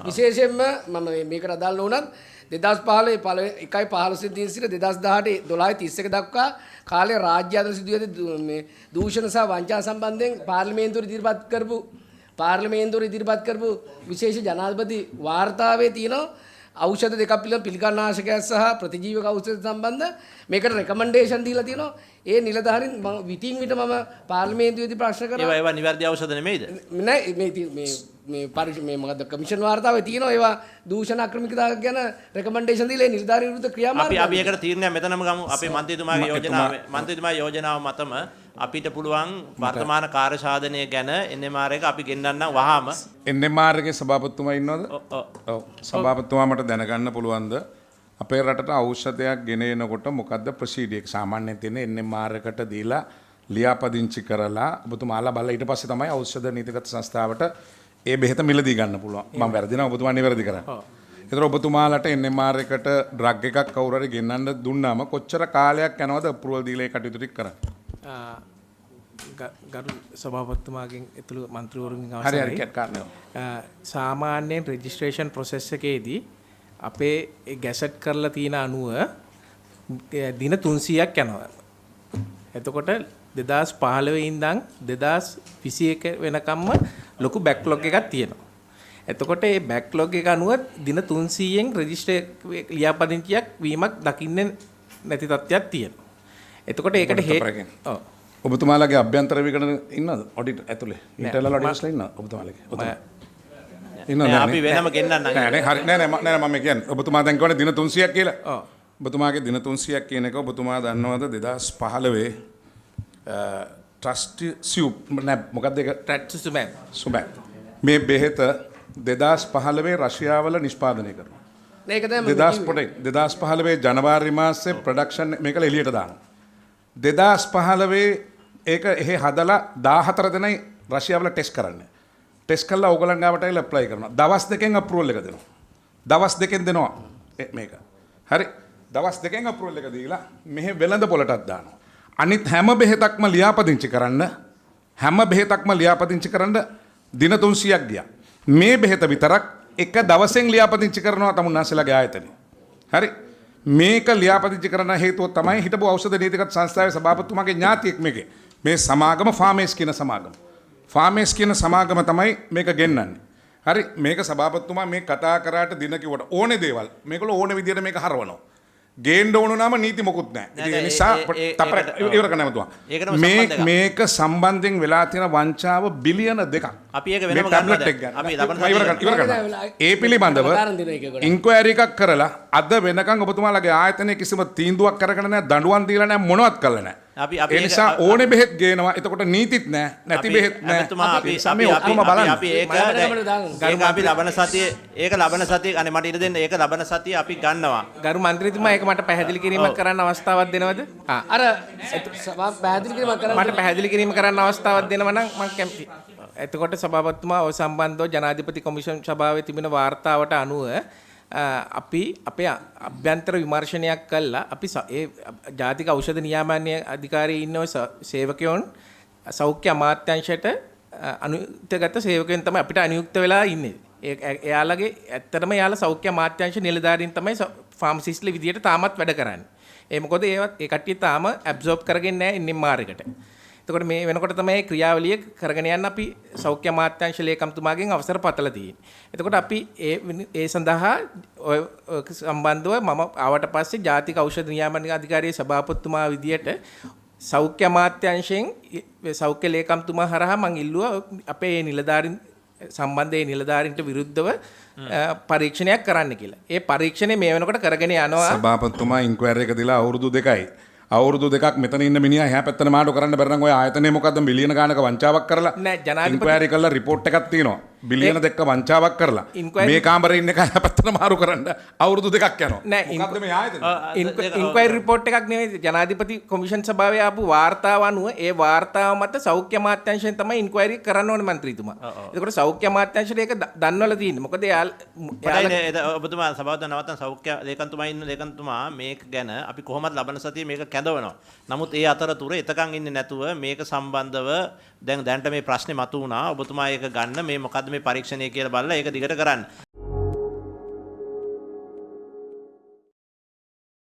H: විශේෂයෙන්ම මම මේකට අදාළ නොවුනත් 2015 1.15 දින සිට 2018 12:31 දක්වා කාලේ රාජ්‍ය අතර සිදුවේ මේ දූෂණ සහ වංචා සම්බන්ධයෙන් පාර්ලිමේන්තුවේ ඉදිරිපත් කරපු විශේෂ ජනාධිපති වාර්තාවේ තියෙනවා ඖෂධ දෙකක් පිළිබඳ පිළිකානාශකයක් සහ ප්‍රතිජීවක ඖෂධ සම්බන්ධ මේකට රෙකමෙන්ඩේෂන් දීලා තියෙනවා. ඒ නිලධාරීන් විටින් විට මම පාර්ලිමේන්තුවේදී ප්‍රශ්න කරා.
D: ඒවා නිවැරදි ඖෂධ නෙමෙයිද?
H: නෑ මේ මොකද්ද කමිෂන් වාර්තාවේ තියෙනවා ඒවා දූෂණ අක්‍රමිකතා ගැන රෙකමෙන්ඩේෂන් දීලා ඒ නිලධාරීන් විරුද්ධ ක්‍රියාමාර්ග
D: අපි ඒකට තීරණයක් මෙතනම ගමු. අපේ මන්ත්‍රීතුමාගේ යෝජනාව මතම අපිට පුළුවන් වර්තමාන කාර්ය සාධනය ගැන NMR එක අපි ගෙන්නන්නම් වහාම.
G: NMR එකේ සභාපතිතුමා ඉන්නවද? ඔව්. සභාපතිතුමා මට දැනගන්න පුළුවන්ද අපේ රටට ඖෂධයක් ගෙන එනකොට මොකද්ද ප්‍රොසීඩර් එක? සාමාන්‍යයෙන් තියෙන NMR එකට දීලා ලියාපදිංචි කරලා ඔබතුමාලා බලලා ඊට පස්සේ තමයි ඖෂධ නීතිගත සංස්ථාවට ඒ බෙහෙත මිලදී ගන්න පුළුවන්. මම වැරදිනවා ඔබතුමා නිවැරදි කරන්න. ඒතර ඔබතුමාලට NMR එකට ඩ්‍රග් එකක් කවුරු හරි ගෙන්නන්න දුන්නාම කොච්චර කාලයක් යනවද අප්‍රූවල් දීලා ඒ කටයුතු ටික කරන්න?
B: ගරු සභාපතිතුමාගෙන් ඇතුළු මන්ත්‍රීවරුන්ගෙන්
G: හරි
B: අවසරයි. සාමාන්‍යයෙන් රෙජිස්ට්‍රේෂන් ප්‍රොසෙස් එකේදී අපේ ගැසට් කරලා තියෙන අනුව දින 300ක් යනවා. එතකොට 2015 ඉඳන් 2021 වෙනකම්ම ලොකු බැක්ලොග් එකක් තියෙනවා. එතකොට මේ බැක්ලොග් එක අනුව දින 300න් රෙජිස්ටර් ලියාපදිංචියක් වීමක් දකින්නේ නැති තත්ත්වයක් තියෙනවා. එතකොට ඒකට
G: ඔබතුමාලගේ අභ්‍යන්තර විගණන ඉන්නවද? ඔඩිට් ඇතුලේ ඉන්ටර්නල් ඔඩිටර්ස්ලා ඉන්නවද ඔබතුමාලගේ? ඉන්නවද?
D: අපි වෙනම ගෙන්නන්නම්.
G: නෑ හරි නෑ මම කියන්නේ ඔබතුමා දැන් කියන්නේ දින 300ක් කියලා. ඔව්. ඔබතුමාගේ දින 300ක් කියන එක ඔබතුමා දන්නවද 2015 ට්‍රස්ටි සිව් නෑ මොකක්ද ඒක? ට්‍රැට්සුමැබ්. මේ බෙහෙත 2015 රෂ්‍යාවල නිෂ්පාදනය කරනවා.
H: මේක තමයි
G: 2015 ජනවාරි මාසේ ප්‍රොඩක්ෂන් මේක එළියට දානවා. 2015 ඒක එහෙ හදලා 14 දෙනයි රෂ්‍යාවල ටෙස්ට් කරන්නේ. ටෙස්ට් කළා ඕගලන් ගාවට ඇවිල්ලා ඇප්ලයි කරනවා. දවස් දෙකෙන් අප්‍රූවල් එක දෙනවා. දවස් දෙකෙන් දෙනවා මේක. හරි. දවස් දෙකෙන් අප්‍රූවල් එක දීලා මෙහෙ වෙළඳ පොලටත් දානවා. අනිත් හැම බෙහෙතක්ම ලියාපදිංචි කරන්න දින 300ක් ගියා. මේ බෙහෙත විතරක් එක දවසෙන් ලියාපදිංචි කරනවා තමුන්නාන්සේලාගේ ආයතනේ. හරි. මේක ලියාපදිංචි කරන හේතුව තමයි හිටපු ඖෂධ නීතිගත සංස්ථාවේ සභාපතිතුමාගේ ඥාතියෙක් මේකේ. මේ සමාගම ෆාමේස් කියන සමාගම. ෆාමේස් කියන සමාගම තමයි මේක ගෙන්නන්නේ. හරි මේක සභාපතිතුමා මේ කතා කරාට දින කිව්වට ඕනේ දේවල් මේකල ඕනේ විදියට මේක හරවනවා. ගේන්න ඕන නම් නීති මොකුත් නැහැ. ඒ නිසා ඉවර කරන්න මතුවා. මේක සම්බන්ධයෙන් වෙලා තියෙන වංචාව බිලියන 2ක්.
D: අපි ඒක වෙනම ගන්නවා. අපි
G: ඉවර කරනවා. ඒ පිළිබඳව ඉන්ක්වයරි එකක් කරලා අද වෙනකන් ඔබතුමාලගේ ආයතනයේ කිසිම තීන්දුවක් කරගෙන නැහැ, දඬුවම් දීලා නැහැ, මොනවත් කළා නැහැ. ඒ නිසා ඕනේ බෙහෙත් ගේනවා. එතකොට නීතිත් නැහැ, නැති බෙහෙත් නැහැ.
D: අපි ඒක ලබන සතියේ අනේ මට ඉඩ දෙන්න ඒක ලබන සතියේ අපි ගන්නවා.
B: ගරු මන්ත්‍රීතුමා ඒක මට පැහැදිලි කිරීමක් කරන්න අවස්ථාවක් දෙනවද? මට පැහැදිලි කිරීම කරන්න අවස්ථාවක් දෙනවා නම් මම කැමතියි. එතකොට සභාපතිතුමා ඔය සම්බන්ධව ජනාධිපති කොමිෂන් සභාවේ තිබෙන වාර්තාවට අනුව අපි අපේ අභ්‍යන්තර විමර්ශනයක් කළා. අපි ඒ ජාතික ඖෂධ නියාමන අධිකාරියේ ඉන්න ඔය සේවකයන් සෞඛ්‍ය අමාත්‍යාංශයට අනුයුක්තගත සේවකයන් තමයි අපිට අනුයුක්ත වෙලා ඉන්නේ. එයාලගේ ඇත්තටම එයාලා සෞඛ්‍ය අමාත්‍යාංශ නිලධාරීන් තමයි ෆාමසිස්ට්ලා විදියට තාමත් වැඩ කරන්නේ. ඒ මොකද ඒ කට්ටිය තාම ඇබ්සෝබ් කරගෙන නැහැ NMR එකට. එතකොට මේ වෙනකොට තමයි ක්‍රියාවලිය කරගෙන යන්න අපි සෞඛ්‍ය අමාත්‍යාංශ ලේකම්තුමාගෙන් අවසර පතලා තියෙන්නේ. එතකොට අපි ඒ සඳහා සම්බන්ධව මම ආවට පස්සේ ජාතික ඖෂධ නියාමන අධිකාරියේ සභාපතිතුමා විදියට සෞඛ්‍ය අමාත්‍යාංශයෙන් සෞඛ්‍ය ලේකම්තුමා හරහා මම ඉල්ලුවා අපේ නිලධාරීන් සම්බන්ධයේ නිලධාරීන්ට විරුද්ධව පරීක්ෂණයක් කරන්න කියලා. ඒ පරීක්ෂණය මේ වෙනකොට කරගෙන යනවා.
G: සභාපතිතුමා ඉන්ක්වයරි එක දීලා අවුරුදු 2යි. අවුරුදු 2ක් මෙතන ඉන්න මිනිහා එහා පැත්තට මාඩු කරන්න බැරි නම් ඔය ආයතනයේ මොකද්ද මිලියන ගානක වංචාවක් කරලා
B: නෑ ජනාධිපති
G: ඉන්ක්වයරි කරලා රිපෝට් එකක් තියෙනවා. බිලියන දෙක වංචාවක් කරලා මේ කාමරේ ඉන්න කය පැත්තට මාරු කරන්න අවුරුදු දෙකක් යනවා.
K: නෑ
G: මොකද්ද මේ ආයතන?
K: ඉන්ක්වයරි රිපෝට් එකක් නෙවෙයි ජනාධිපති කොමිෂන් සභාවේ ආපු වාර්තාව අනුව ඒ වාර්තාව මත සෞඛ්‍ය අමාත්‍යාංශයෙන් තමයි ඉන්ක්වයරි කරන්න ඕනේ මන්ත්‍රීතුමා. එතකොට සෞඛ්‍ය අමාත්‍යාංශයට ඒක දන්වලා තියෙන්නේ. මොකද
D: ඔබතුමා සභාවට නවත්තන සෞඛ්‍ය ලේකම්තුමා ඉන්න ලේකම්තුමා මේක ගැන අපි කොහොමද ලබන සතියේ මේක කැඳවනවා. නමුත් ඒ අතරතුර එතකන් ඉන්නේ නැතුව මේක සම්බන්ධව දැන්ට මේ ප්‍රශ්නේ මතුවුණා. ඔබතුමා ඒක ගන්න මේ මොකද්ද මේ පරීක්ෂණය කියලා බලලා ඒක දිගට කරන්න.